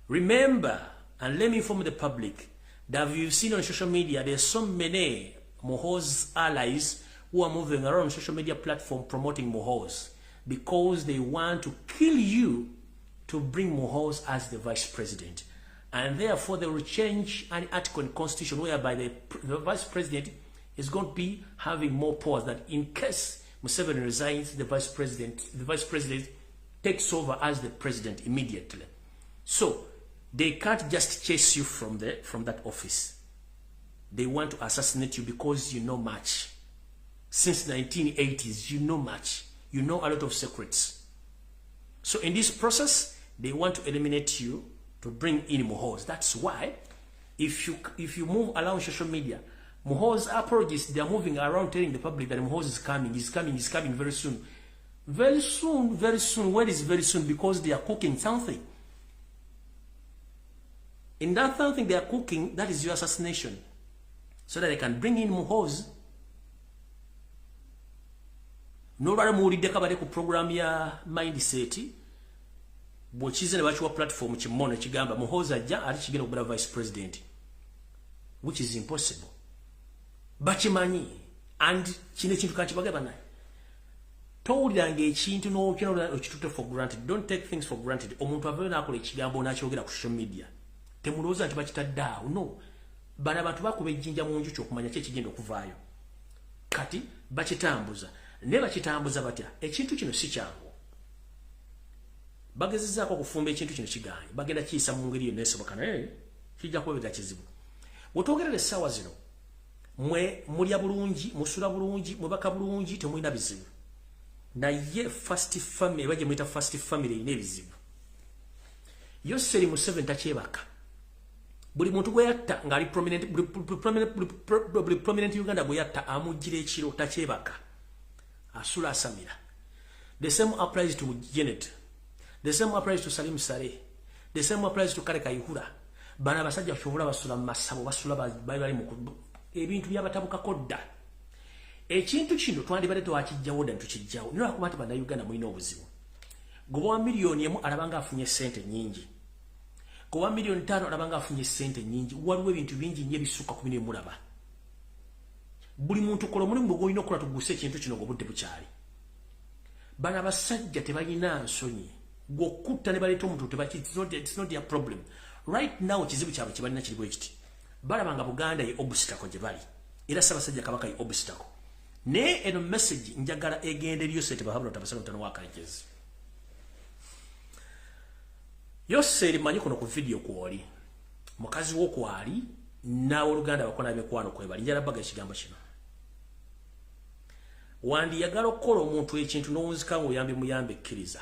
Remember, and let me inform the public, that you've seen on social media, there's so many Mohoz allies who are moving around social media platform promoting Mohoz because they want to kill you to bring Mohoz as the vice president. And therefore, they will change an article in Constitution whereby the vice president is going to be having more powers. That in case Museveni resigns, the vice president takes over as the president immediately. So they can't just chase you from that office. They want to assassinate you because you know much. Since 1980s, you know much. You know a lot of secrets. So in this process, they want to eliminate you to bring in Mohoz. That's why If you move around social media, Muho's apologies, they are moving around telling the public that Muho's is coming very soon. Very soon. Where is very soon? Because they are cooking something. In that something they are cooking, that is your assassination. So that they can bring in Muho's. Nobody muwulidde kabale ku program ya mindset. Bwokize ne bachiwa platform kimono kigamba Muhoza ajja ali kigenda okubera vice president, which is impossible. Bachimanyi and kine kintu kachibagaba naye. Towuliranga ekintu n'okina okitutte for granted. Don't take things for granted. Omuntu avayo n'akola ekigambo n'akyogera ku social media. Temulowooza nti bakitaddaawo. No. Bana abantu bakuba ejjinja mu njuki okumanya ki ekigenda okuvaayo. Kati bakitambuza. Ne bakitambuza batya? Ekintu kino si kyangu. Bagezezzaako okufumba ekintu kino kiganye. Bagenda kiyisa mu ngeri yonna esoboka naye kijja kubeera kizibu. Wetwogerera essaawa zino, mwe mulya bulungi, musula bulungi, mubaka bulungi, temulina bizibu. Naye first family, baje mwita first family ine bizibu. Yoseri Museveni takyebaka. Buli muntu gwe yatta ngali prominent Uganda gwe yatta amujjira ekiro takyebaka. Asula asamira. The same applies to Janet. The same applies to Salim Saleh. The same applies to Kale Kayihura. Bana basajja kyobula basula masabo basula bali mu ebintu byabatabuka kodda. Ekintu kino twandibadde twakijjawo dda tukijjawo. Nira kuba ati bana Uganda mulina obuzibu. Goba miliyoni emu alabanga afunye sente nyingi. Goba miliyoni 5 alabanga afunye sente nyingi. Waliwo ebintu bingi nnyo ebisuka ku bino mulaba. Buli muntu kola mulimu gw'olina okukola tuguse ekintu kino ng'obudde bukyali. Bana basajja tebalina nsonyi. Gw'okutta ne baleeta omuntu it's not their problem. Right now kizibu kyabwe kibalina kiri bwe kiti. Balabanga Buganda ye obstacle gye bali. Era Ssaabasajja Kabaka ye obstacle. Ne eno message njagala egende lyose tebahabula tabasala mutano wakalekezi. Yose manyi kuno ku video kwoli. Mukazi wo kwali na Oluganda bakona bekwano kwebali. Njala baga ekigambo kino. Wandi yagala okukola omuntu ekintu n'owunzika ng'oyambe muyambe kkiriza.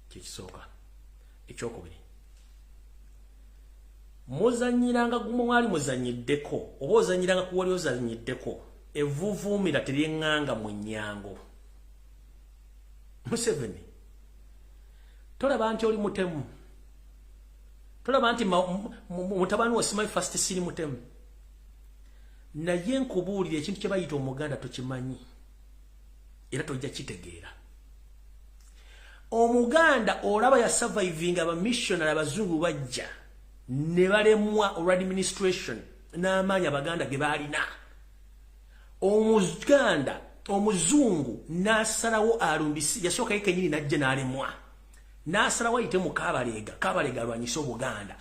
Kyekisooka. Ekyokubiri. Muzanyiranga gumu mwali muzanyiddeko. Oba ozanyiranga ku wali ozanyiddeko. Evuvuumira teryeŋŋanga mu nnyango. Museveni. Tolaba nti oli mutemu. Tolaba nti mutabani wa simanyi first siri mutemu. Naye nkubuulira ekintu kye bayita Omuganda tokimanyi. Era tojja kitegeera. Omuganda olaba ya surviving aba missionary abazungu bajja ne balemwa olwa administration n'amaanyi Abaganda ge baalina. Omuganda omuzungu n'asalawo alumbisi yasooka yekenyini n'ajja n'alemwa. N'asalawo ayite mu Kabalega. Kabalega alwanyisa Obuganda.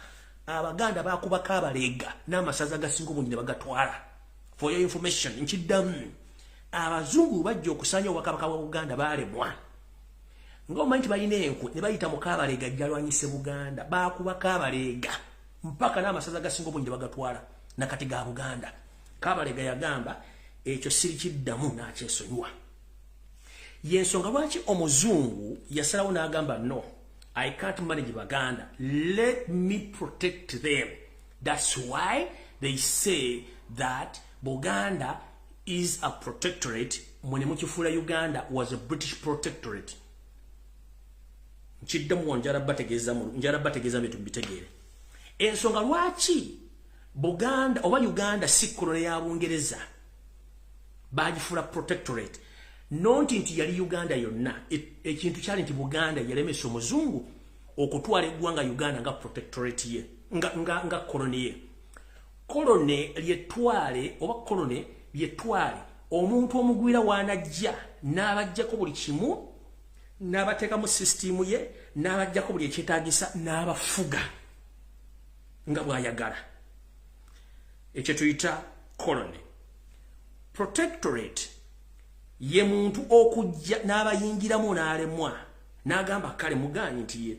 Abaganda bakuba Kabalega n'amasaza gasinga obungi ne bagatwala. For your information, nkiddamu. Abazungu bajja okusanya obwakabaka bwa Buganda baalemwa. Ng'omanyi nti balina enku ne bayita mu Kabalega jalwanyise Buganda. Bakuba Kabalega mpaka n'amasaza gasinga obungi ne bagatwala nakati ga Buganda. Kabalega yagamba ekyo siri kiddamu n'akyesonyiwa. Yensonga lwaki omuzungu yasalawo n'agamba no, I can't manage Baganda. Let me protect them. That's why they say that Buganda is a protectorate. Mwene mukifuula Uganda was a British protectorate. Nkiddamu njala bategeeza betu bitegeere. Ensonga lwaki Buganda oba Uganda si koloni ya Bungereza bagifuula protectorate. Nonti nti yali Uganda yonna. Ekintu kyali nti Buganda yalemesa omuzungu okutwala eggwanga Uganda nga protectorate ye. Nga koloni ye. Kolone lyetwale oba kolone lyetwale omuntu omugwira wanajja n'abajjako buli kimu n'abateeka mu system ye n'abajjako buli ekyetaagisa n'abafuga nga bw'ayagala. Ekyo tuyita kolone. Protectorate ye muntu okujja n'abayingiramu n'alemwa n'agamba kale muganyi nti ye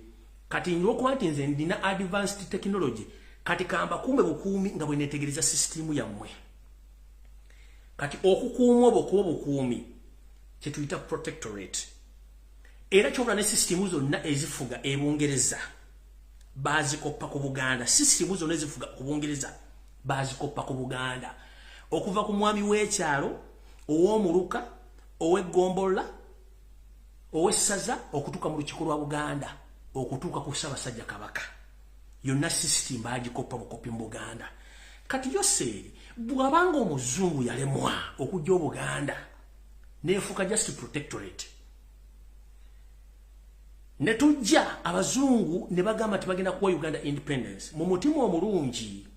kati nyokuba nti nze ndina advanced technology kati kamba kumbe bukuumi nga bwe netegereza system yammwe. Kati okukuuma obukuuma bukuumi kye tuyita protectorate. Era kyobula ne system zonna ezifuga e Bungereza bazikoppa ku Buganda. System zonna ezifuga ku Bungereza bazikoppa ku Buganda okuva ku mwami w'ekyalo ow'omuluka ow'eggombola ow'essaza okutuuka mu lukiiko lwa Buganda okutuuka ku Ssaabasajja Kabaka yonna system bagikoppa bukopi mu Buganda. Kati yose bw'abanga omuzungu yalemwa okujja Buganda neefuuka just protectorate ne tujja abazungu ne bagamba nti bagenda kuwa Uganda independence mu mutima omulungi.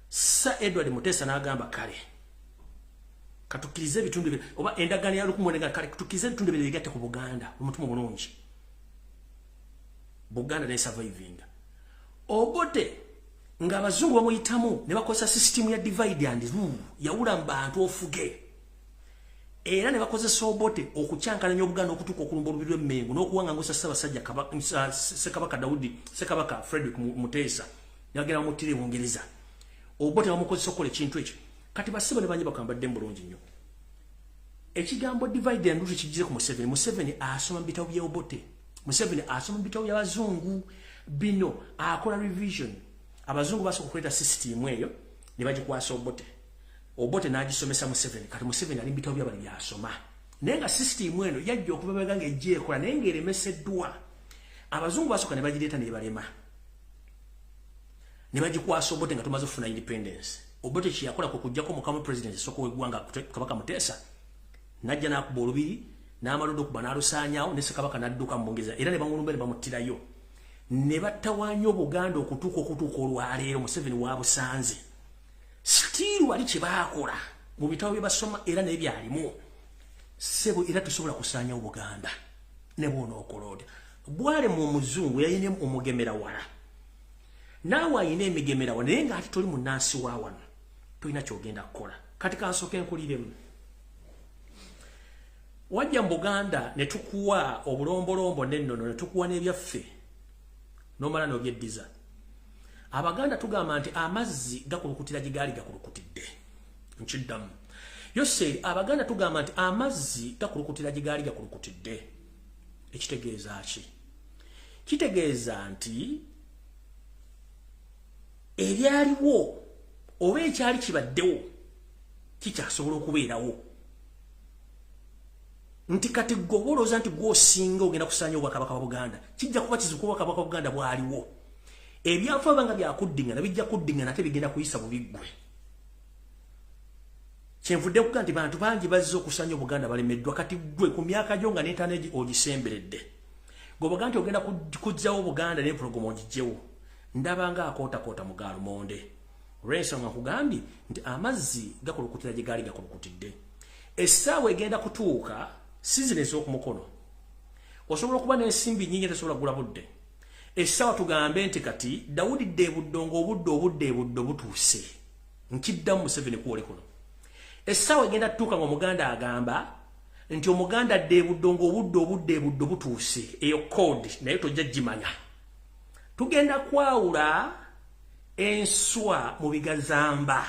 Sir Edward Mutesa n'agamba kale katukirize ebitundu bye oba endagaano ya lukumwenega kale katukirize ebitundu bye bigatte ku Buganda mu mutima omulungi. Buganda ne surviving Obote nga abazungu bamuyitamu ne bakozesa system ya divide and rule yawula mbantu ofuge era ne bakozesa Obote okucyankalanya Obuganda okutuuka okulumba Olubiri lw'Emmengo n'okuwanga ngosa Ssaabasajja Kabaka Daudi Ssekabaka Frederick Mutesa yagera mu tire Bungereza. Obote bamukozesa okukola ekintu ekyo. Kati basibo ne banye bakambadde bulungi nnyo. Ekigambo divide and rule kigize ku Museveni. Museveni asoma mu bitabo bya Obote. Museveni asoma mu bitabo by'abazungu bino akola revision. Abazungu basobola okuleta system eyo ne bagikwasa Obote. Obote n'agisomesa Museveni. Kati Museveni ali mu bitabo by'abali byasoma. Naye nga system eno yajja okubabega ng'ejja ekola naye ng'eremeseddwa. Abazungu basooka ne bagireeta ne balema. Ne bagikwasa Obote nga tumaze okufuna independence. Obote kye yakola kwe kujjako mukamu president esooka w'eggwanga Kabaka Mutesa n'ajja n'akuba Olubiri n'amalodo okuba n'alusaanyaawo ne Ssekabaka n'adduka mu Bungereza era ne bamulumba ne bamuttirayo ne battawaanya Obuganda okutuuka olwaleero Museveni waabusanze. Still wali kye baakola mu bitabo bye basoma era naye byalimu sebo era tusobola kusaanya Obuganda ne bw'onookola bwale mu omuzungu yayina omugemera wala naawe ayina emigemera wala naye ng'ate toli munnansi wa wano tolina kyogenda kukola. Kati kansooke nkuliremu wajja mu Buganda ne tukuwa obulombolombo n'ennono ne tukuwa n'ebyaffe n'omala n'obyeddiza. Abaganda tugamba nti amazzi gakulukutira gye gaali gakulukutidde. Nkiddamu yose Abaganda tugamba nti amazzi gakulukutira gye gaali gakulukutidde. Ekitegeeza ki? Kitegeeza nti ebyaliwo oba ekyali kibaddewo kikyasobola okubeerawo. Nti kati goboloza nti gwosinga ogenda kusaanya Obwakabaka bwa Buganda kijja kuba kizukuba Obwakabaka bwa Buganda bwaliwo. Ebyafa banga byakuddingana bijja kuddingana ate bigenda kuyisa bubiggwe. Kyenvudde okuga nti bantu bangi bazze okusaanya Obuganda balemeddwa kati gwe ku myaka gyo nga n'entaana ogisemberedde. Gwobaga nti ogenda kujjawo Buganda n'empologoma ogijjewo. Ndabanga akoota mu Gaalumonde. Olw'ensonga nkugambye nti amazzi gakulukutira gye gaali gakulukutidde. Essaawa egenda kutuuka sizini ez'okumukono. Osobola okuba n'ensimbi nnyingi tesobola kugula budde. Essaawa tugambe nti kati Dawudi Ddeebuddo ng'obudde butuuse. Nkiddamu Museveni kuwole kuno. Essaawa egenda tutuuka ng'Omuganda agamba nti Omuganda Ddeebuddo ng'obudde butuuse. Eyo code naye tojja gimanya. Tugenda kwawula enswa mu bigazamba.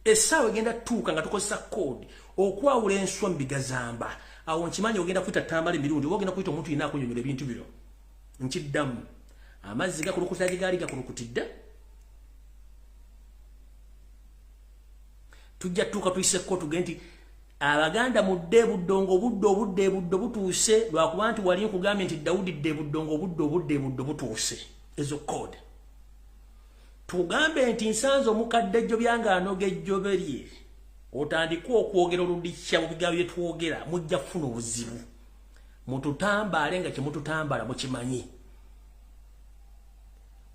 Essaawa egenda tutuuka nga tukozesa code okwawula enswa mu bigazamba. Awo nkimanyi ogenda kuyita Tambala emirundi oba ogenda kuyita omuntu yenna akunnyonnyola ebintu bino. Nkiddamu amazzi gakulukutira gye gaali gakulukutidde. Tujja tutuuka tuyiseko tugende nti Abaganda mu Ddeebuddo ng'obudde butuuse lwakuba nti wali nkugambye nti Dawudi Ddeebuddo ng'obudde butuuse. Ezo code. Tugambe nti nsanze omukadde ejjobya anoga ejjobe lye otandika okwogera oludikya mu bigambo bye twogera mujja kufuna obuzibu. Mututambaale nga kye mututambala mukimanyi.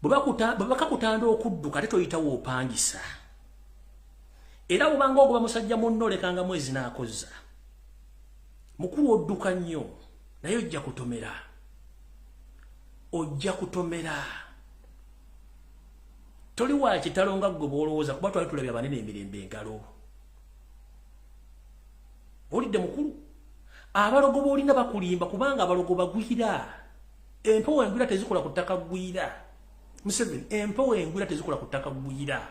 Bwe bakakutanda okudduka ate toyitawo opangisa. Era bw'obanga ogoba musajja munno lekanga mwezi n'akozza. Mukulu odduka nnyo naye ojja kutomera. Toli wa kitalo nga ggwe bw'olowooza kuba twali tulabye abanene emirembe engalo. Olidde mukulu? Abalogo b'olina bakulimba kubanga abalogo bagwira. Empewo engwira tezikola ku ttaka gwira. Museveni, empewo engwira tezikola ku ttaka gwira.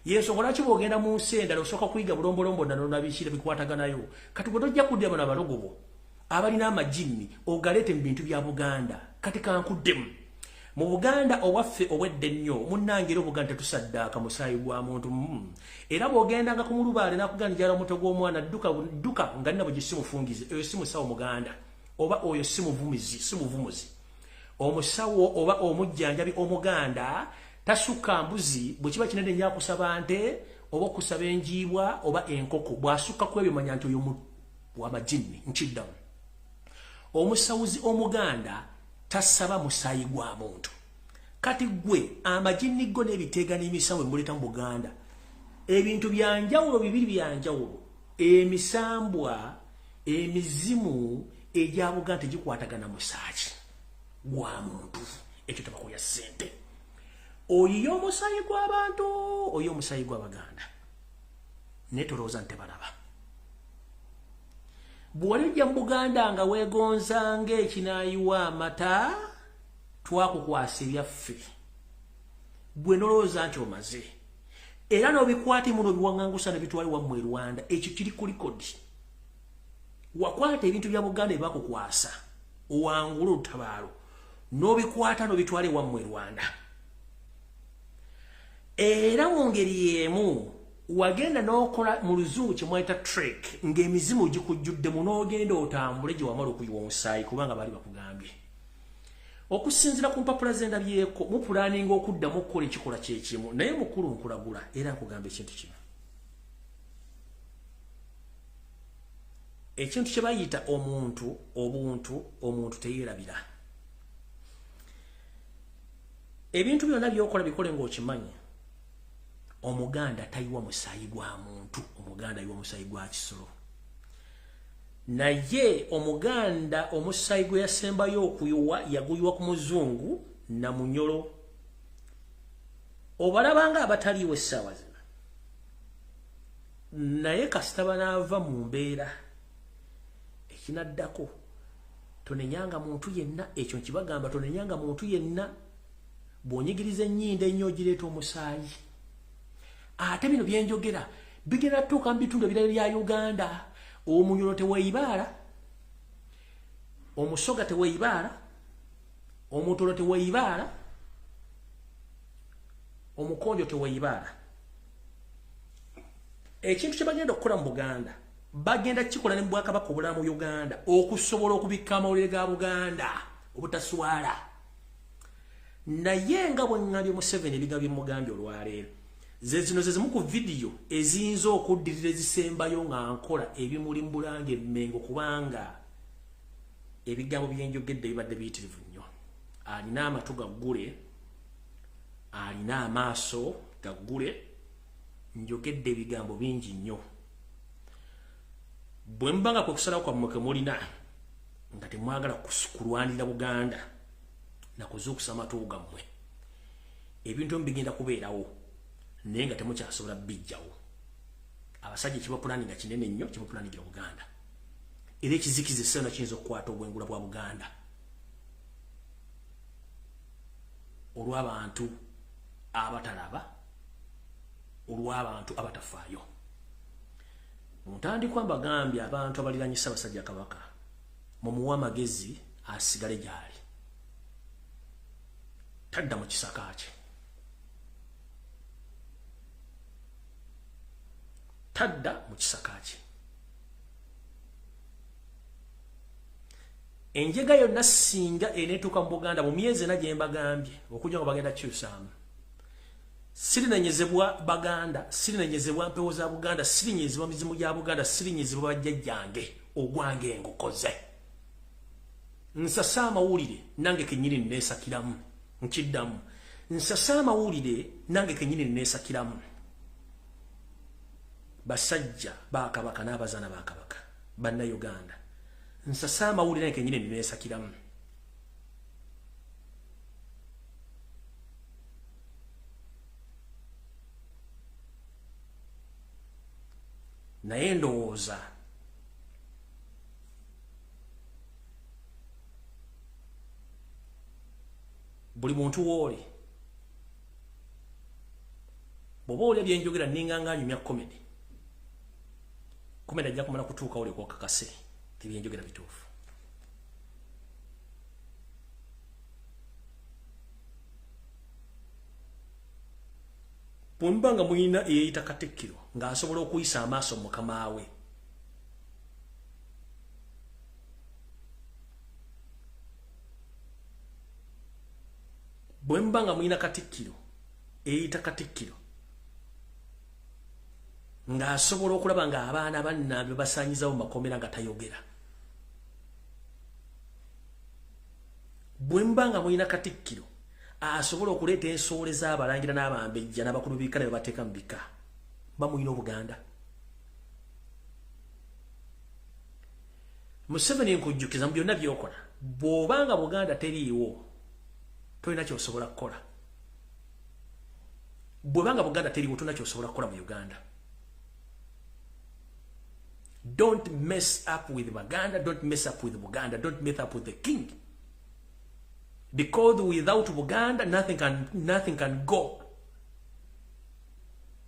Yesu lwaki bw'ogenda mu nsi endala osooka kuyiga bulombolombo nano nabishira bikwataganayo. Kati bwe tojja kuddira bano abalogo bo abalina amajjini ogaleete mu bintu bya Buganda. Kati kankuddemu. mu Buganda owaffe obwedde nnyo munnangira Buganda tusaddaaka musaayi gwa muntu era bw'ogendanga ku mulubaale n'akugandijala omutwe gw'omwana dduka nga nina bwe gisimufungize eyo si musawo Muganda oba oyo si muvumuzi omusawo oba omujjanjabi Omuganda tasukka mbuzi bwe kiba kinene nnyo akusaba nte oba okusaba enjiibwa oba enkoko bw'asukka ku ebyo manya nti oyo w'amajinni nkiddamu omusawuzi Omuganda tasaba musaayi gwa muntu kati gwe amajinni go n'ebiteega n'emisambo emuleta mu Buganda ebintu byanjawulo bibiri byanjawulo emisambwa emizimu egya Buganda tegikwatagana musaaki gwa muntu ekyo tabakoya ssente oyiyo omusaayi gw'abantu oyo omusaayi gw'Abaganda netolooza ntebalaba bw'olijja mu Buganda nga weegonza ng'ekinaayiwa amata twakukwasa ebyaffe gwe nolowooza nti omaze era n'obikwata muno biwaŋŋangusa ne bitwale wammwe Rwanda ekyo kiri ku likodi wakwata ebintu bya Buganda ebakukwasa owangula olutabaalo n'obikwata n'obitwale wammwe Rwanda era mu ngeri y'emu wagenda n'okola mu luzungu kye mwayita trick ng'emizimu gikujjudde mu n'ogenda otambule gye wamala okuyiwa omusaayi kubanga baali bakugambye okusinziira ku mpapula z'endabyeko mupulaaninga okuddamu okukola ekikola kyekimu naye mukulu nkulagula era nkugamba ekintu kino ekintu kye bayita omuntu teyeerabira ebintu byonna byokola bikole ng'okimanyi Omuganda tayiwa musaayi gwa muntu Omuganda ayiwa musaayi gwa kisolo naye Omuganda omusaayi gwe yasembayo okuyiwa yaguyiwa ku muzungu na munyolo obalabanga abataliiwo essaawa zino naye kasita banaava mu mbeera ekinaddako tonenyanga muntu yenna ekyo nkibagamba tonenyanga muntu yenna bw'onyigiriza ennyindo ennyo ogireeta omusaayi ate bino byenjogera bigenda tuuka mu bitundu ebirala bya Uganda omunyolo teweeyibaala omusoga teweeyibaala omutolo teweeyibaala omukonjo teweeyibaala ekintu kye bagenda okukola mu Buganda bagenda kikola ne mu Bwakabaka obulala mu Uganda okusobola okubikka amawulire ga Buganda obutaswala naye nga bwe ŋŋambye Museveni ebigambye mugambye olwaleero zino zimu ku vidiyo eziyinza okuddirira ezisembayo nga nkola ebimuli mu Bulange Mmengo kubanga ebigambo byenjogedde bibadde biyitirivu nnyo alina amatu gaggule alina amaaso gaggule njogedde ebigambo bingi nnyo bwe mbanga kwe kusalawo kwammwe ke mulina nga temwagala kulwanirira Buganda nakuzuukusa amatu gammwe ebintu bigenda kubeerawo naye nga temukyasobola bijjawo abasajja kibapulani nga kinene nnyo kibapulanigira Buganda era ekizikiza essana kiyinza okukwata obwengula bwa Buganda olw'abantu abatalaba olw'abantu abatafaayo ntandikwa mbagambye abantu abaliranyisa Basajja Kabaka mumuwa amagezi asigale gyali tadda mu kisaka kye tadda mu kisaka kye enjega yonna singa eneetuuka mu Buganda mu myezi ena gye mbagambye okujja nga bagenda kyusaamu sirinenyezebwa Baganda sirinenyezebwa mpewo za Buganda sirinyezebwa mizimu gya Buganda sirinyezebwa bajjajjange ogwange ngukoze nsasa amawulire nange kenyini nneesakiramu nkiddamu nsasa amawulire nange kenyini nneesakiramu basajja ba Kabaka n'abazaana ba Kabaka banna Uganda nsasa amawulire nange kenyini nneesakiramu naye ndowooza buli muntu wooli bw'oba olya byenjogera ninganga anyumya komedi ajja kumala kutuuka oli kwokakase tebyenjogera bituufu Bwembanga muyina eyita Katikkiro ng'asobola okuyisa amaaso mukama we. Bwembanga muyina Katikkiro eyita Katikkiro ng'asobola okulaba ng'abaana bannabwe basaanyizawo makomera nga tayogera. Bwembanga muyina Katikkiro asobola okuleeta ensoole z'abalangira n'abambejja n'abakulu b'ebika ne bateeka mu bika. Bamuyina Obuganda. Museveni nkujjukiza mu byonna by'okola. Bw'obanga Buganda teriiwo, tolina ky'osobola kukola. Bw'obanga Buganda teriiwo, tolina ky'osobola kukola mu Uganda. Don't mess up with Buganda, don't mess up with Buganda, don't mess up with the king. Because without Buganda, nothing can go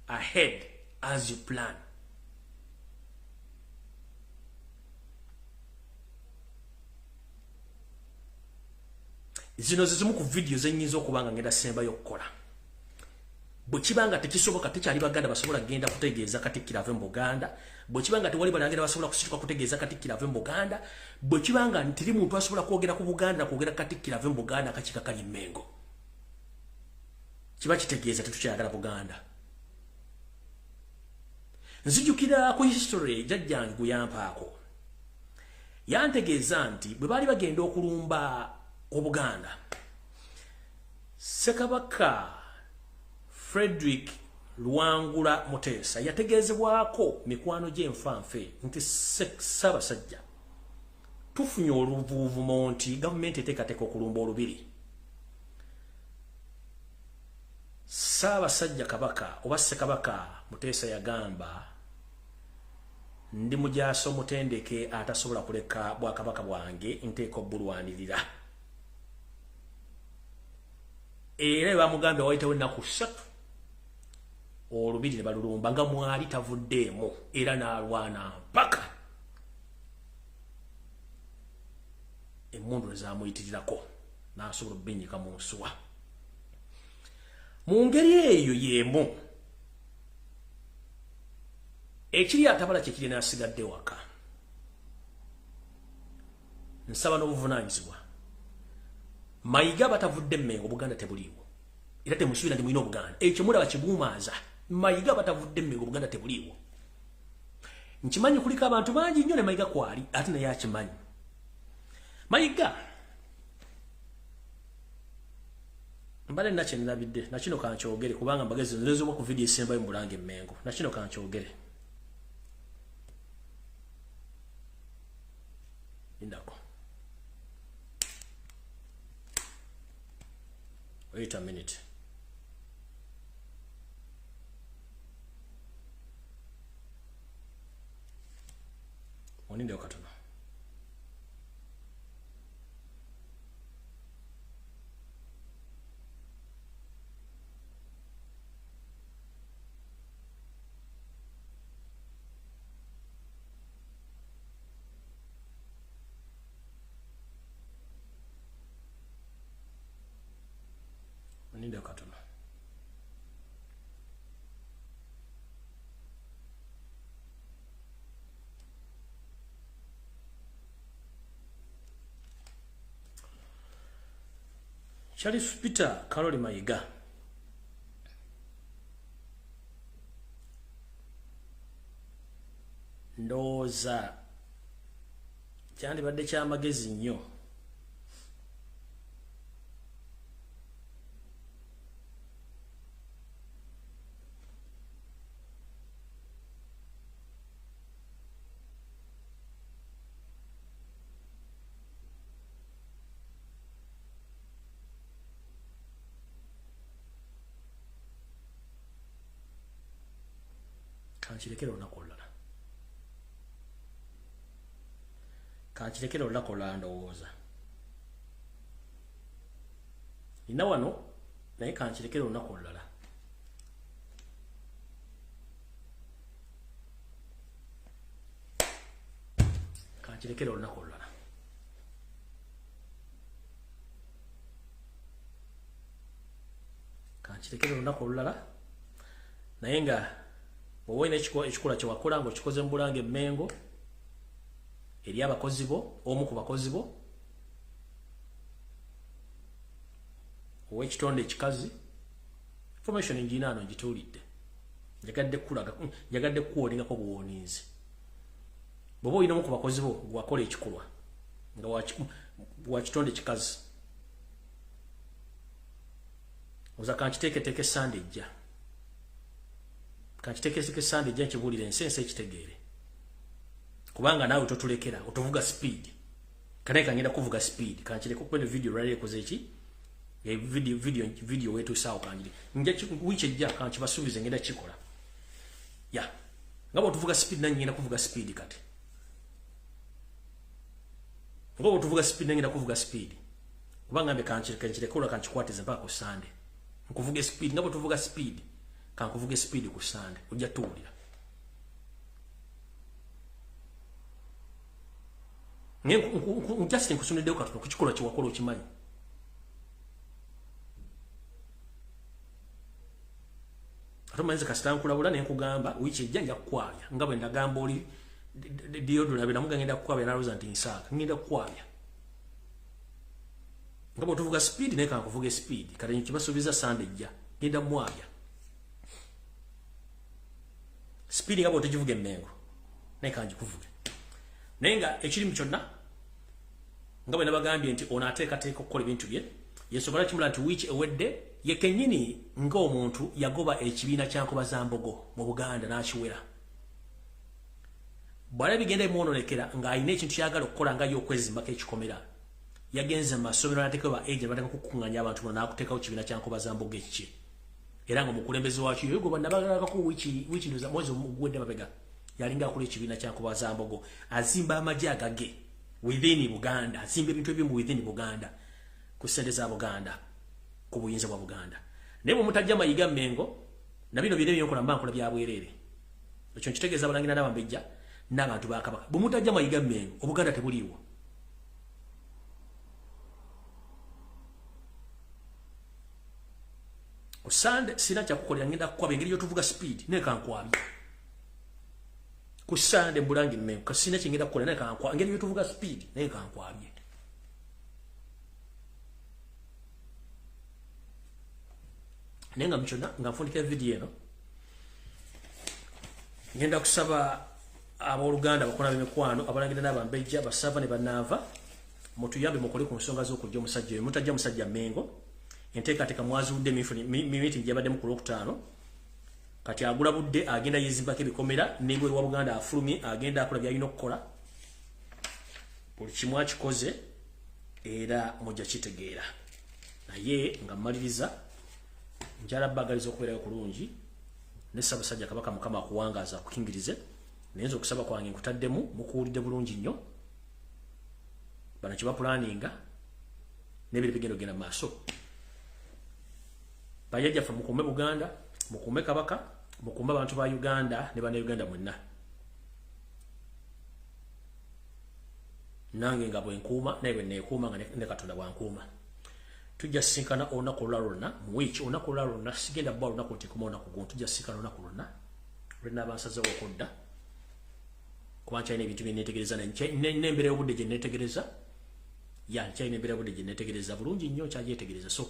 ahead as you plan. Zino zizimu ku video zenyizo okubanga ngenda semba yokukola. Bwe kibanga tekisoboka tekyali Baganda basobola genda kutegeeza Katikkiro ave mu Buganda. Bwe kibanga tewali Balangira basobola kusituka kutegeeza Katikkiro ave mu Buganda. Bwe kibanga ntiri muntu asobola kwogera ku Buganda na kwogera Katikkiro ave mu Buganda akakika kali Mmengo. Kiba kitegeeza tetukyagala Buganda. Nzijukira ku history jajjange guyampaako. Yantegeeza nti bwe baali bagenda okulumba Obuganda, Ssekabaka Frederick Luwangula Mutesa yategeezebwako mikwano gy'enfanfe nti Ssaabasajja tufunye oluvuuvumo nti gavumenti eteekateeka okulumba Olubiri. Ssaabasajja Kabaka oba Ssekabaka Mutesa yagamba ndi mujaso mutendeke atasobola kuleka Bwakabaka bwange nteeka obbulwanirira. Era bamugambye wayitawo ennaku 3 Olubiri ne balulumba nga mwali tavuddeemu era n'alwana mpaka emmundu ezamuyitirirako n'asobola obbinyika mu nsuwa. Mu ngeri eyo y'emu ekiri atabala kyekiri n'asigadde waka. Nsaba n'obuvunaanyizibwa Mayiga batavudde Mmengo Buganda tebuliiwo. Era temusuubira nti mulina Obuganda. Ekyo mulaba kibuumaaza. Mayiga batavudde Mmengo Buganda tebuliiwo. Nkimanyi kuliko abantu bangi nnyo ne Mayiga kwali ate naye akimanyi. Mayiga mbale nakyenabidde nakino kankyogere kubanga mbagezi nzezobwa ku video esembayo mulange Mmengo. Nakino kankyogere. Indako. Wait a minute. Oninde okatono. Oninde okatono. Charles Peter Karoli Mayiga ndowooza kyandibadde kyamagezi nnyo kankirekera olunaku olulala. Kankirekera olunaku olulala ndowooza. Nina wano naye kankirekera olunaku olulala. Kankirekera olunaku olulala. Kankirekera olunaku olulala naye nga wowe ekikola kye wakola ngo kikoze mu Bulange Mengo eri abakozi bo omu ku bakozi bo wowe ekitonde ekikazi information njinaano ngituulidde njagadde kuwolingako buwoniizi bw'oba olina omu ku bakozi bo wakola ekikolwa nga wa kitonde kikazi oza kankiteeketeeke Sande ejja kankiteeketeeke Sande ejja nkibuulire ensense ekitegeere kubanga naawe totulekera otovuga speed kanaye kangenda kuvuga speed kankireko kuba ne video rally ekoze eki video wetuusaawo kanjiri nja wiiki ejja kankibasuubize ngenda kikola ya nga bw'otuvuga speed nange ngenda kuvuga speed kati nga bw'otuvuga speed nange ngenda kuvuga speed kubanga mbe kankirekola kankikwatize mpaka ku Sande nkuvuge speed nga bw'otuvuga speed kankuvuge speed ku Sande ojja tuwulira Just nkusoneddeyo katono ku kikolwa kye wakola okimanyi ate omanyize kasita nkulabula ne nkugamba wiiki ejja nja kukwabya nga bwe ndagamba oli deodorant abe namuga ngenda kukwabya nalowooza nti nsaaka ngenda kukwabya nga bw'otuvuga speed naye kankuvuga speed kati kibasuubiza Sande ejja ngenda mwabya speed nga bw'otekivuga Mengo naye kangikuvuge naye nga ekirimu kyonna nga bwe nabagambye nti ono ateekateeka okukola ebintu bye yensobola kimula nti wiiki ewedde ye kennyini ng'omuntu yagoba ekibiina kya Nkobazambogo mu Buganda n'akiwera bw'ala bigenda bimwononekera ng'alina ekintu kyagala okukola nga y'okwezimbako ekikomera yagenze mu masomero n'ateekayo ba agent bateeka kukuŋŋanya abantu bonna n'akuteekawo ekibiina kya Nkobazambogo ekiki era nga omukulembeze wakyo yogoba nabagalako wiiki ndoza mwezi oguwedde mabega yalinga akola ekibiina kya Nkobazambogo azimba amagye agage within Buganda azimba ebintu ebimu within Buganda ku ssente za Buganda ku buyinza bwa Buganda naye bwe mutajja mayiga Mengo na bino bire byenkola mbankola bya bwereere ekyo nkitegeeza abalangira n'abambejja n'abantu ba Kabaka bwe mutajja mayiga Mengo Obuganda tebuliiwo ku Sande sina kyakukolera ngenda kukwaba engeri yotuvuga speed naye kankwabye ku Sande Bulange Mengo kasina kingenda kukola naye kankwabye engeri yotuvuga speed naye kankwabye nenga mchona nga mfundika video eno ngenda kusaba Oluganda bakona b'emikwano abalangira n'abambejja basava ne banava mutuyambe mukole ku nsonga z'okujja omusajja oyo mutajja musajja Mengo enteekateeka mwazudde meeting gyabadde mu ku Olutaro kati agula budde agenda yezimbako ebikomera n'ebweru wa Buganda afulumye agenda akola byalina okukola buli kimu akikoze era mujja kitegeera naye nga mmaliriza njala bagaliza okubeerayo kulungi ne Ssaabasajja Kabaka Mukama akuwangaaza akukingirize naye okusaba kwange nkutaddemu mukuwulidde bulungi nnyo bano kye bapulaninga n'ebiri bigenda ogenda mu maaso bajjajjaffe mukuume Buganda mukuume Kabaka mukuume abantu ba Uganda ne bannayuganda mwenna nange nga bwe nkuuma naye bwe neekuuma nga ne Katonda bwankuuma tujja sinkana olunaku olulala mu wiiki olunaku olulala lwonna sigenda bwa olunaku ntikuma olunaku guno tujja sinkana olunaku lwonna lwena abansazewo okudda kuba nkyalina ebintu bye neetegereza n'embeera y'obudde gye neetegereza nkyalina embeera y'obudde gye neetegereza bulungi nnyo nkyagyetegereza so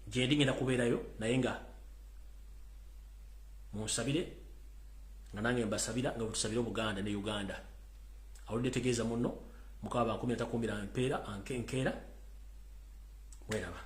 gye ndi ngenda kubeerayo naye nga munsabire nga nange mbasabira nga bwetusabire Buganda ne Uganda awulidde tegeeza munno mukaba bankumi atakumbira empeera enkeera mweraba